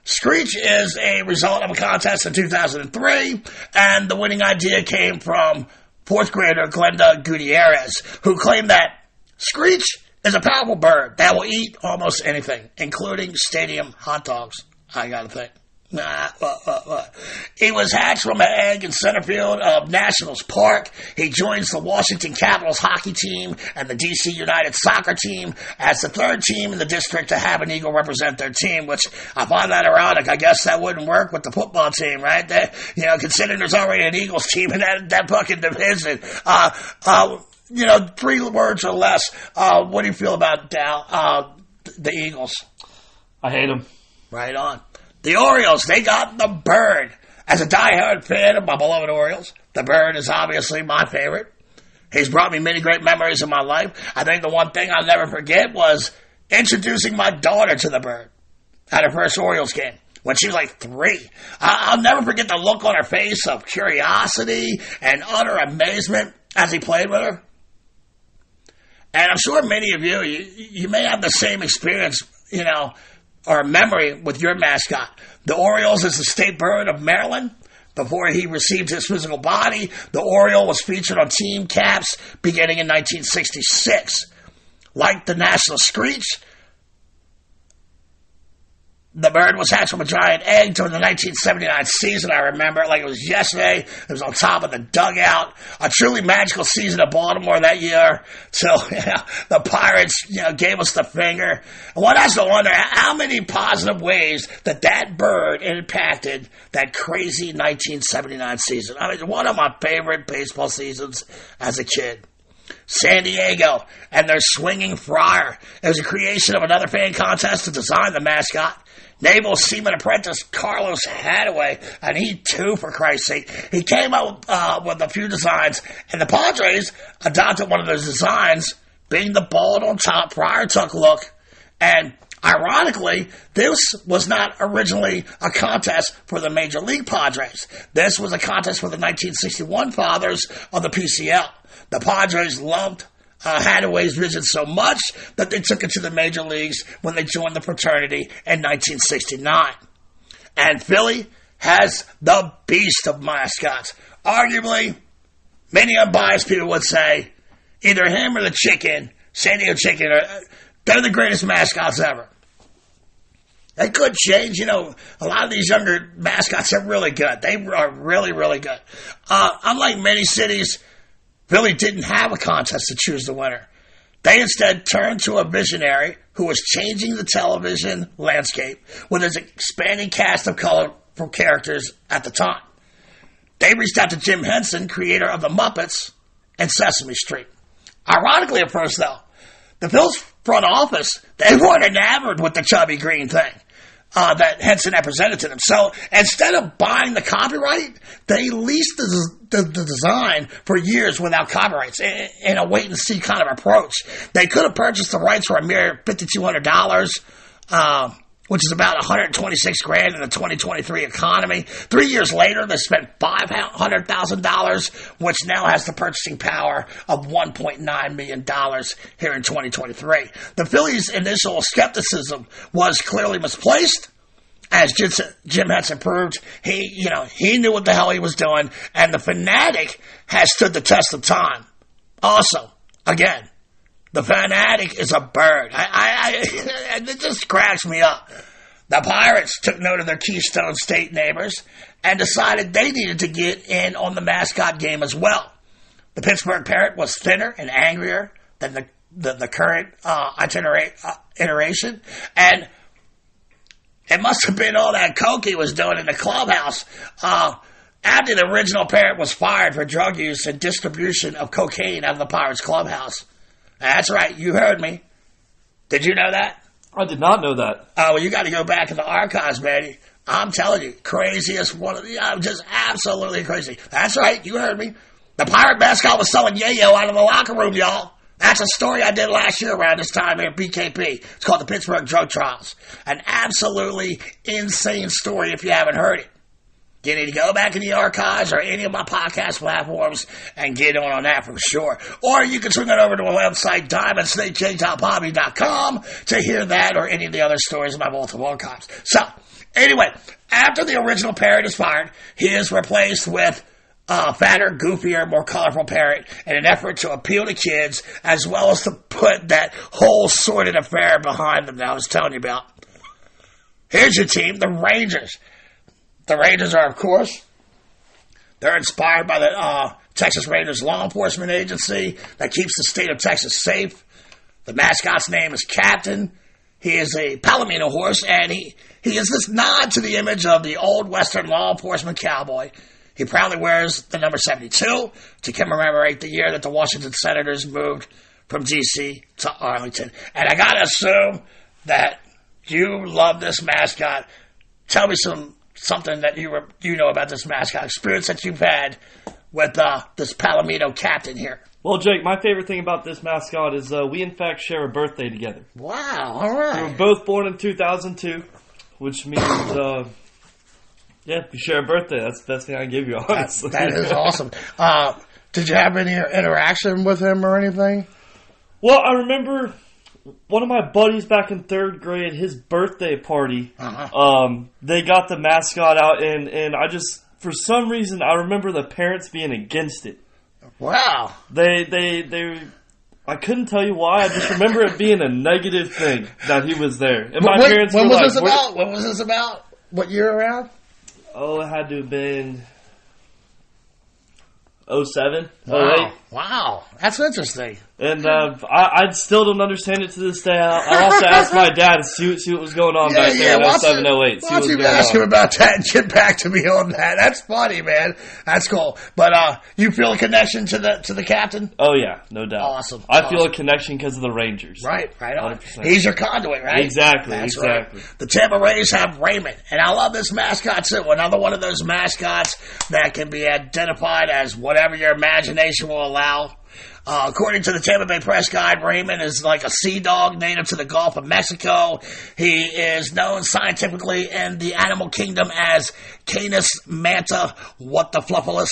Screech is a result of a contest in 2003, and the winning idea came from 4th grader Glenda Gutierrez, who claimed that Screech is a powerful bird that will eat almost anything, including stadium hot dogs, I gotta think. He was hatched from an egg in center field of Nationals Park. He joins the Washington Capitals hockey team and the DC United soccer team as the 3rd team in the district to have an eagle represent their team, which I find that ironic. I guess that wouldn't work with the football team, right? Considering there's already an Eagles team in that fucking division. 3 words or less. What do you feel about the Eagles? I hate them. Right on. The Orioles, they got the Bird. As a diehard fan of my beloved Orioles, the Bird is obviously my favorite. He's brought me many great memories in my life. I think the one thing I'll never forget was introducing my daughter to the Bird at her first Orioles game when she was like 3. I'll never forget the look on her face of curiosity and utter amazement as he played with her. And I'm sure many of you may have the same experience, or memory with your mascot. The Orioles is the state bird of Maryland. Before he received his physical body, the Oriole was featured on team caps beginning in 1966. Like the National Screech, the bird was hatched from a giant egg during the 1979 season. I remember it like it was yesterday. It was on top of the dugout. A truly magical season at Baltimore that year. So, the Pirates, gave us the finger. And one has to wonder how many positive ways that bird impacted that crazy 1979 season. I mean, one of my favorite baseball seasons as a kid. San Diego and their swinging friar. It was a creation of another fan contest to design the mascot. Naval Seaman Apprentice Carlos Hadaway, and he too, for Christ's sake, he came up with a few designs, and the Padres adopted one of those designs, being the bald on top friar tuck look. And ironically, this was not originally a contest for the Major League Padres. This was a contest for the 1961 fathers of the PCL. The Padres loved Hadaway's vision so much that they took it to the major leagues when they joined the fraternity in 1969. And Philly has the beast of mascots. Arguably, many unbiased people would say either him or the chicken, San Diego Chicken, they're the greatest mascots ever. They could change, a lot of these younger mascots are really good. They are really, really good. Unlike many cities, Philly didn't have a contest to choose the winner. They instead turned to a visionary who was changing the television landscape with his expanding cast of colorful characters at the time. They reached out to Jim Henson, creator of the Muppets and Sesame Street. Ironically, at first, though, the Phillies front office, they weren't enamored with the chubby green thing that Henson had presented to them. So instead of buying the copyright, they leased the design for years without copyrights in a wait-and-see kind of approach. They could have purchased the rights for a mere $5,200, which is about $126,000 in the 2023 economy. 3 years later, they spent $500,000, which now has the purchasing power of $1.9 million here in 2023. The Phillies' initial skepticism was clearly misplaced. As Jim Henson proved, he knew what the hell he was doing, and the Phanatic has stood the test of time. Also, again, the Phanatic is a bird. It just cracks me up. The Pirates took note of their Keystone State neighbors and decided they needed to get in on the mascot game as well. The Pittsburgh Parrot was thinner and angrier than the current iteration, and it must have been all that coke he was doing in the clubhouse. After the original Parrot was fired for drug use and distribution of cocaine out of the Pirates clubhouse. That's right, you heard me. Did you know that? I did not know that. Oh, well, you got to go back in the archives, man. I'm telling you, craziest one of the, just absolutely crazy. That's right, you heard me. The Pirate mascot was selling yayo out of the locker room, y'all. That's a story I did last year around this time here at BKP. It's called the Pittsburgh Drug Trials. An absolutely insane story if you haven't heard it. You need to go back in the archives or any of my podcast platforms and get on that for sure. Or you can swing it over to my website, diamondsnakejtopobby.com, to hear that or any of the other stories in my multiple archives. So, anyway, after the original Parrot is fired, he is replaced with a fatter, goofier, more colorful Parrot in an effort to appeal to kids as well as to put that whole sordid affair behind them that I was telling you about. Here's your team, the Rangers. The Rangers are, of course, they're inspired by the Texas Rangers law enforcement agency that keeps the state of Texas safe. The mascot's name is Captain. He is a Palomino horse, and he is this nod to the image of the old Western law enforcement cowboy. He proudly wears the number 72 to commemorate the year that the Washington Senators moved from D.C. to Arlington. And I got to assume that you love this mascot. Tell me something that you know about this mascot, experience that you've had with this Palomino Captain here. Well, Jake, my favorite thing about this mascot is we, in fact, share a birthday together. Wow, all right. We were both born in 2002, which means, we share a birthday. That's the best thing I can give you, honestly. That is awesome. Did you have any interaction with him or anything? Well, I remember one of my buddies back in third grade, his birthday party, they got the mascot out, and I just, for some reason, I remember the parents being against it. Wow. I couldn't tell you why. I just remember it being a negative thing that he was there. And my parents when were was like, this about? When was this about? What year around? Oh, it had to have been 07, Wow. 08. Wow. That's interesting. And I still don't understand it to this day. I'll have to ask my dad to see what was going on back there in 07, 08. Why don't you ask him about that and get back to me on that? That's funny, man. That's cool. But you feel a connection to the captain? Oh, yeah. No doubt. Awesome. I feel a connection because of the Rangers. Right on. 100%. He's your conduit, right? Exactly. That's exactly. Right. The Tampa Rays have Raymond. And I love this mascot, too. Another one of those mascots that can be identified as whatever your imagination will allow. According to the Tampa Bay Press Guide, Raymond is like a sea dog native to the Gulf of Mexico. He is known scientifically in the animal kingdom as Canis manta whatafluffulus.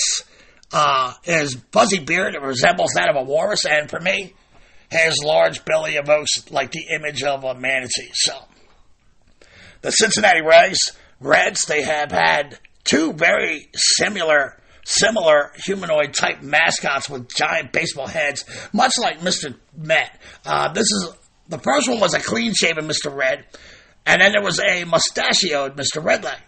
His fuzzy beard resembles that of a walrus, and for me, His large belly evokes like the image of a manatee. So, the Cincinnati Reds, they have had two very similar humanoid-type mascots with giant baseball heads, much like Mr. Met. The first one was a clean-shaven Mr. Red, and then there was a mustachioed Mr. Redleg.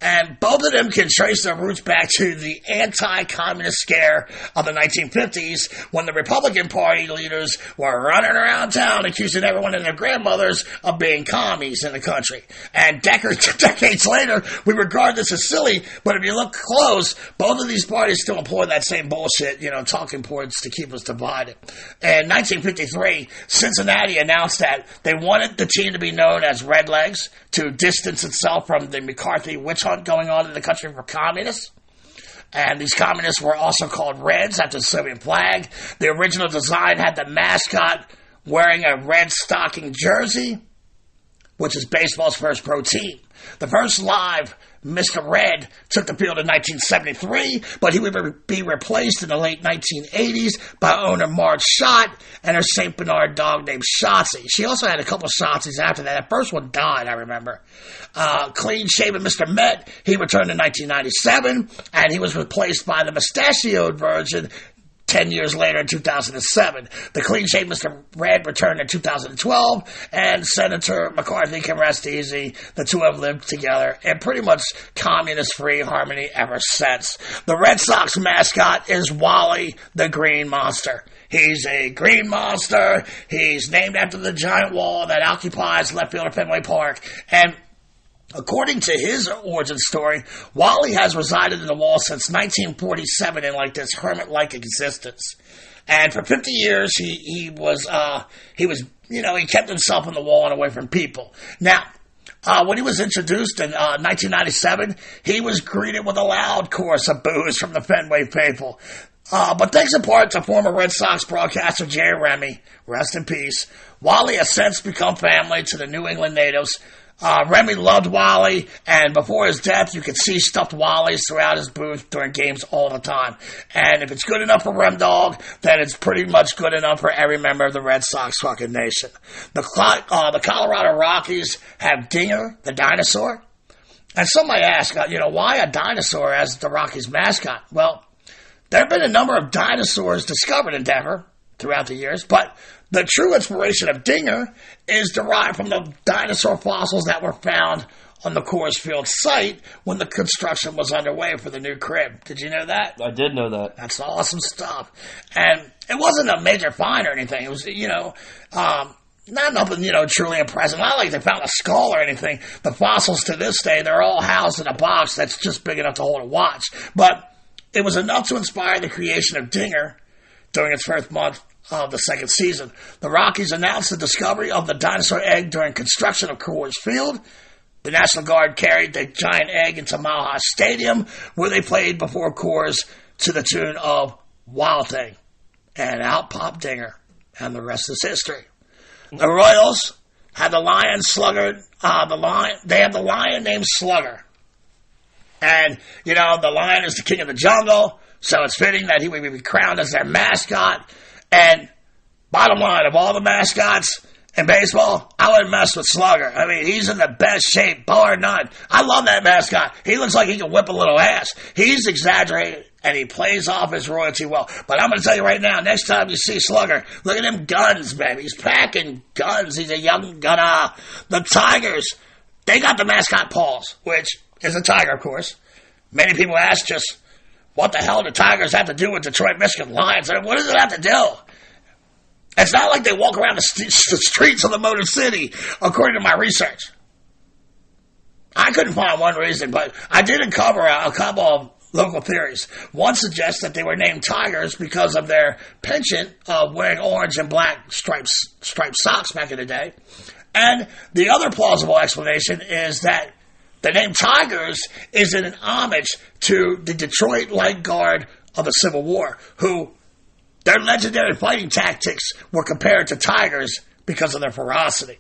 And both of them can trace their roots back to the anti-communist scare of the 1950s when the Republican Party leaders were running around town accusing everyone and their grandmothers of being commies in the country. And decades later, we regard this as silly, but if you look close, both of these parties still employ that same bullshit, talking points to keep us divided. In 1953, Cincinnati announced that they wanted the team to be known as Redlegs to distance itself from the McCarthy witch hunt going on in the country for communists. And these communists were also called Reds after the Soviet flag. The original design had the mascot wearing a red stocking jersey, which is baseball's first pro team. The first live Mr. Red took the field in 1973, but he would be replaced in the late 1980s by owner Marge Schott and her St. Bernard dog named Shotzi. She also had a couple of Shotzis after that. That first one died, I remember. Clean-shaven Mr. Met, he returned in 1997, and he was replaced by the mustachioed version 10 years later in 2007. The clean-shaven Mr. Red returned in 2012, and Senator McCarthy can rest easy. The two have lived together in pretty much communist-free harmony ever since. The Red Sox mascot is Wally the Green Monster. He's a green monster. He's named after the giant wall that occupies left field of Fenway Park, and according to his origin story, Wally has resided in the wall since 1947 in like this hermit-like existence. And for 50 years, he kept himself in the wall and away from people. Now, when he was introduced in 1997, he was greeted with a loud chorus of boos from the Fenway faithful. But thanks in part to former Red Sox broadcaster Jerry Remy, rest in peace, Wally has since become family to the New England natives. Remy loved Wally, and before his death, you could see stuffed Wallies throughout his booth during games all the time. And if it's good enough for Rem Dog, then it's pretty much good enough for every member of the Red Sox fucking nation. The Colorado Rockies have Dinger, the dinosaur. And some might ask, why a dinosaur as the Rockies mascot? Well, there have been a number of dinosaurs discovered in Denver throughout the years, but the true inspiration of Dinger is derived from the dinosaur fossils that were found on the Coors Field site when the construction was underway for the new crib. Did you know that? I did know that. That's awesome stuff. And it wasn't a major find or anything. It was, not nothing, truly impressive. Not like they found a skull or anything. The fossils to this day, they're all housed in a box that's just big enough to hold a watch. But it was enough to inspire the creation of Dinger during its first month of the second season. The Rockies announced the discovery of the dinosaur egg during construction of Coors Field. The National Guard carried the giant egg into Mile High Stadium, where they played before Coors to the tune of Wild Thing. And out popped Dinger, and the rest is history. The Royals had the lion Slugger. They have the lion named Slugger. And, the lion is the king of the jungle, so it's fitting that he would be crowned as their mascot. And bottom line, of all the mascots in baseball, I wouldn't mess with Slugger. I mean, he's in the best shape, bar none. I love that mascot. He looks like he can whip a little ass. He's exaggerated, and he plays off his royalty well. But I'm going to tell you right now, next time you see Slugger, look at them guns, baby. He's packing guns. He's a young gunner. The Tigers, they got the mascot paws, which is a tiger, of course. Many people ask just, what the hell do Tigers have to do with Detroit, Michigan Lions? I mean, what does it have to do? It's not like they walk around the streets of the Motor City, according to my research. I couldn't find one reason, but I did uncover a couple of local theories. One suggests that they were named Tigers because of their penchant of wearing orange and black striped socks back in the day. And the other plausible explanation is that the name Tigers is an homage to the Detroit Light Guard of the Civil War, who their legendary fighting tactics were compared to tigers because of their ferocity.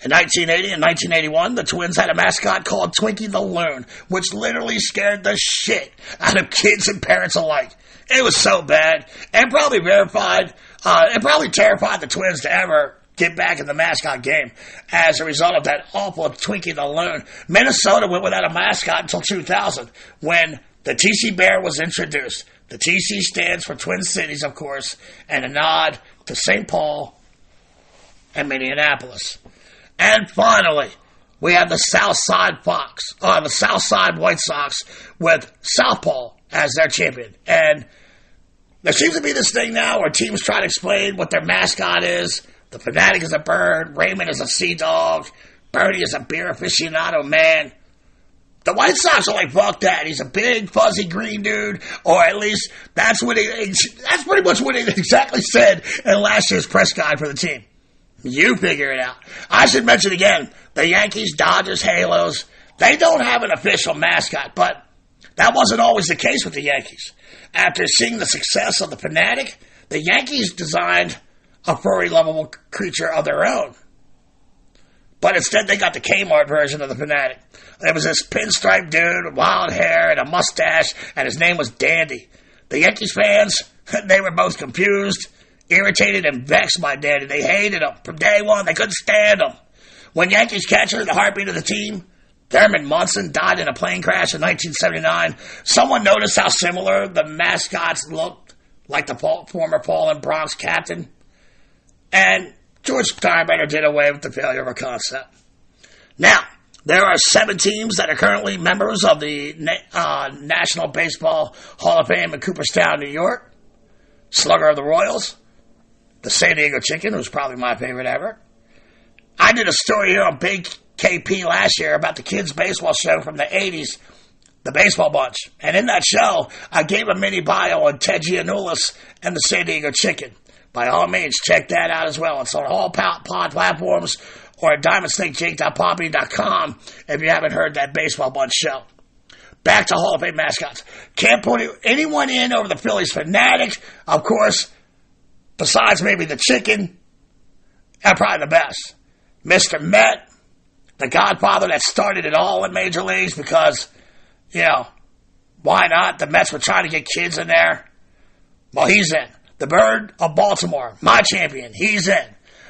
In 1980 and 1981, the Twins had a mascot called Twinkie the Loon, which literally scared the shit out of kids and parents alike. It was so bad. And probably it probably terrified the Twins to ever get back in the mascot game as a result of that awful Twinkie the Loon. Minnesota went without a mascot until 2000 when the TC Bear was introduced. The TC stands for Twin Cities, of course, and a nod to St. Paul and Minneapolis. And finally, we have the Southside White Sox with South Paul as their champion. And there seems to be this thing now where teams try to explain what their mascot is. The Phanatic is a bird, Raymond is a sea dog, Bernie is a beer aficionado man. The White Sox are like, fuck that. He's a big, fuzzy green dude, or at least that's pretty much what he exactly said in last year's press guide for the team. You figure it out. I should mention again, the Yankees, Dodgers, Halos, they don't have an official mascot, but that wasn't always the case with the Yankees. After seeing the success of the Phanatic, the Yankees designed a furry, lovable creature of their own. But instead, they got the Kmart version of the Phanatic. There was this pinstripe dude with wild hair and a mustache, and his name was Dandy. The Yankees fans, they were both confused, irritated, and vexed by Dandy. They hated him. From day one, they couldn't stand him. When Yankees catcher, the heartbeat of the team, Thurman Munson, died in a plane crash in 1979, someone noticed how similar the mascots looked, like the former fallen Bronx captain. And George Steinbrenner did away with the failure of a concept. Now, there are 7 teams that are currently members of the National Baseball Hall of Fame in Cooperstown, New York. Slugger of the Royals, the San Diego Chicken, who's probably my favorite ever. I did a story here on Big KP last year about the kids' baseball show from the 80s, The Baseball Bunch. And in that show, I gave a mini bio on Ted Giannoulis and the San Diego Chicken. By all means, check that out as well. It's on all pod platforms or at DiamondSnakeJake.poppy.com if you haven't heard that Baseball Bunch show. Back to Hall of Fame mascots. Can't put anyone in over the Phillies Phanatic. Of course, besides maybe the Chicken, and probably the best. Mr. Met, the godfather that started it all in Major Leagues because, why not? The Mets were trying to get kids in there. Well, he's in. The Bird of Baltimore, my champion, he's in.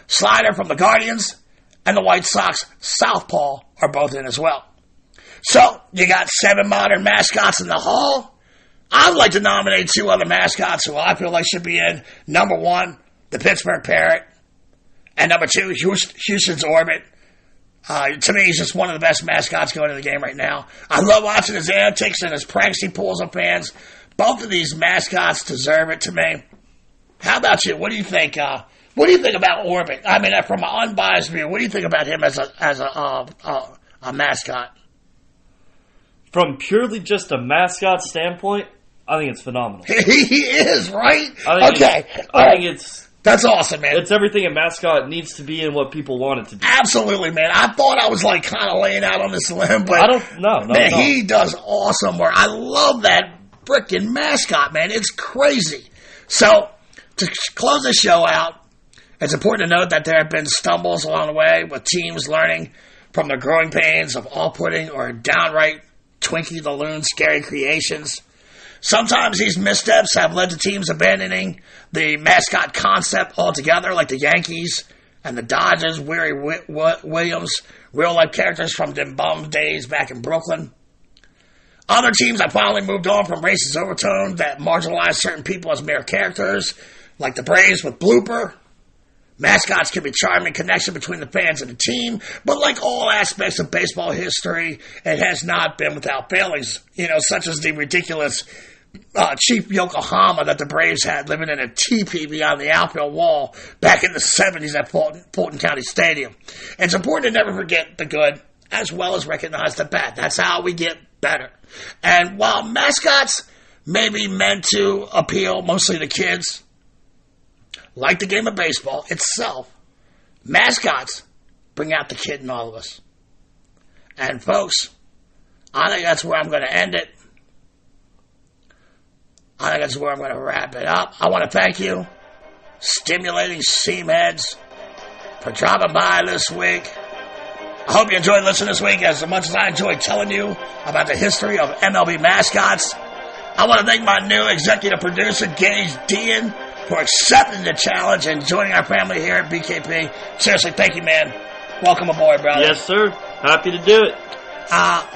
Slider from the Guardians and the White Sox, Southpaw, are both in as well. So, you got 7 modern mascots in the Hall. I'd like to nominate 2 other mascots who I feel like should be in. Number 1, the Pittsburgh Parrot. And number 2, Houston's Orbit. To me, he's just one of the best mascots going in the game right now. I love watching his antics and his pranks he pulls on fans. Both of these mascots deserve it to me. How about you? What do you think? What do you think about Orbit? I mean, from an unbiased view, what do you think about him as a mascot? From purely just a mascot standpoint, I think it's phenomenal. He is, right? I think that's awesome, man. It's everything a mascot needs to be and what people want it to be. Absolutely, man. I thought I was kind of laying out on this limb, but he does awesome work. I love that freaking mascot, man. It's crazy. So, to close the show out, it's important to note that there have been stumbles along the way with teams learning from the growing pains of off-putting or downright Twinkie the Loon scary creations. Sometimes these missteps have led to teams abandoning the mascot concept altogether, like the Yankees and the Dodgers, Weary Williams, real-life characters from them bum days back in Brooklyn. Other teams have finally moved on from racist overtone that marginalize certain people as mere characters, like the Braves with Blooper. Mascots can be charming connection between the fans and the team, but like all aspects of baseball history, it has not been without failings, such as the ridiculous Chief Yokohama that the Braves had living in a teepee beyond the outfield wall back in the 70s at Fulton County Stadium. It's important to never forget the good as well as recognize the bad. That's how we get better. And while mascots may be meant to appeal mostly to kids, like the game of baseball itself, mascots bring out the kid in all of us. And folks, I think that's where I'm going to end it. I think that's where I'm going to wrap it up. I want to thank you, Stimulating Seamheads, for dropping by this week. I hope you enjoyed listening this week as much as I enjoyed telling you about the history of MLB mascots. I want to thank my new executive producer, Gage Dean, for accepting the challenge and joining our family here at BKP. Seriously, thank you, man. Welcome aboard, brother. Yes, sir. Happy to do it.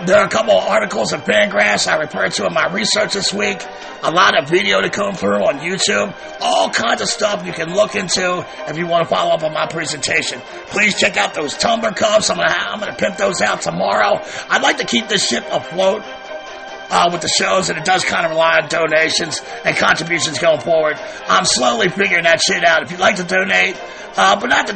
There are a couple of articles of Fangraphs I referred to in my research this week. A lot of video to come through on YouTube. All kinds of stuff you can look into if you want to follow up on my presentation. Please check out those tumbler cups. I'm gonna pimp those out tomorrow. I'd like to keep this ship afloat with the shows, and it does kind of rely on donations and contributions going forward. I'm slowly figuring that shit out. If you'd like to donate, but not to,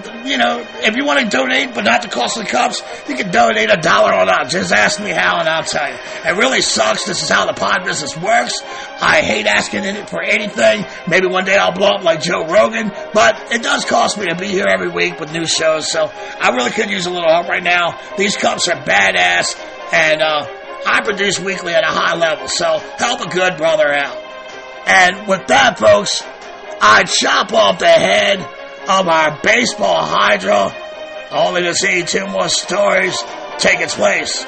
if you want to donate, but not the cost of the cups, you can donate $1 or not. Just ask me how, and I'll tell you. It really sucks. This is how the pod business works. I hate asking it for anything. Maybe one day I'll blow up like Joe Rogan, but it does cost me to be here every week with new shows, so I really could use a little help right now. These cups are badass, and I produce weekly at a high level, so help a good brother out. And with that, folks, I chop off the head of our baseball hydra, only to see 2 more stories take its place.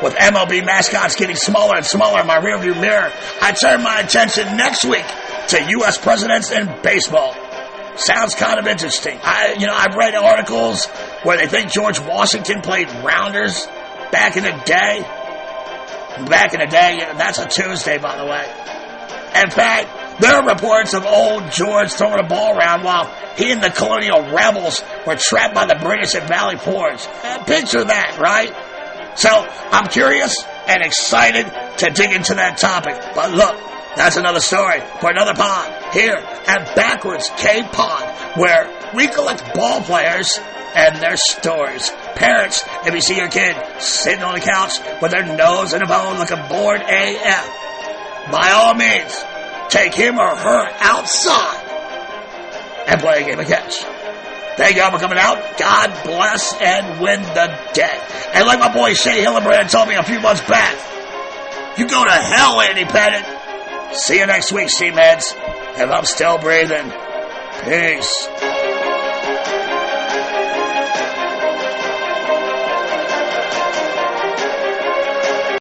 With MLB mascots getting smaller and smaller in my rearview mirror, I turn my attention next week to U.S. presidents in baseball. Sounds kind of interesting. I've read articles where they think George Washington played rounders back in the day. That's a Tuesday, by the way. In fact, there are reports of old George throwing a ball around while he and the colonial rebels were trapped by the British at Valley Forge. Picture that, right? So, I'm curious and excited to dig into that topic. But look, that's another story for another pod here at Backwards Cave Pod, where we collect ball players and their stories. Parents, if you see your kid sitting on the couch with their nose in a bone looking bored AF, by all means, take him or her outside and play a game of catch. Thank y'all for coming out. God bless and win the day. And like my boy Shea Hillenbrand told me a few months back, you go to hell, Andy Pettit. See you next week, Steamheads. If I'm still breathing, peace.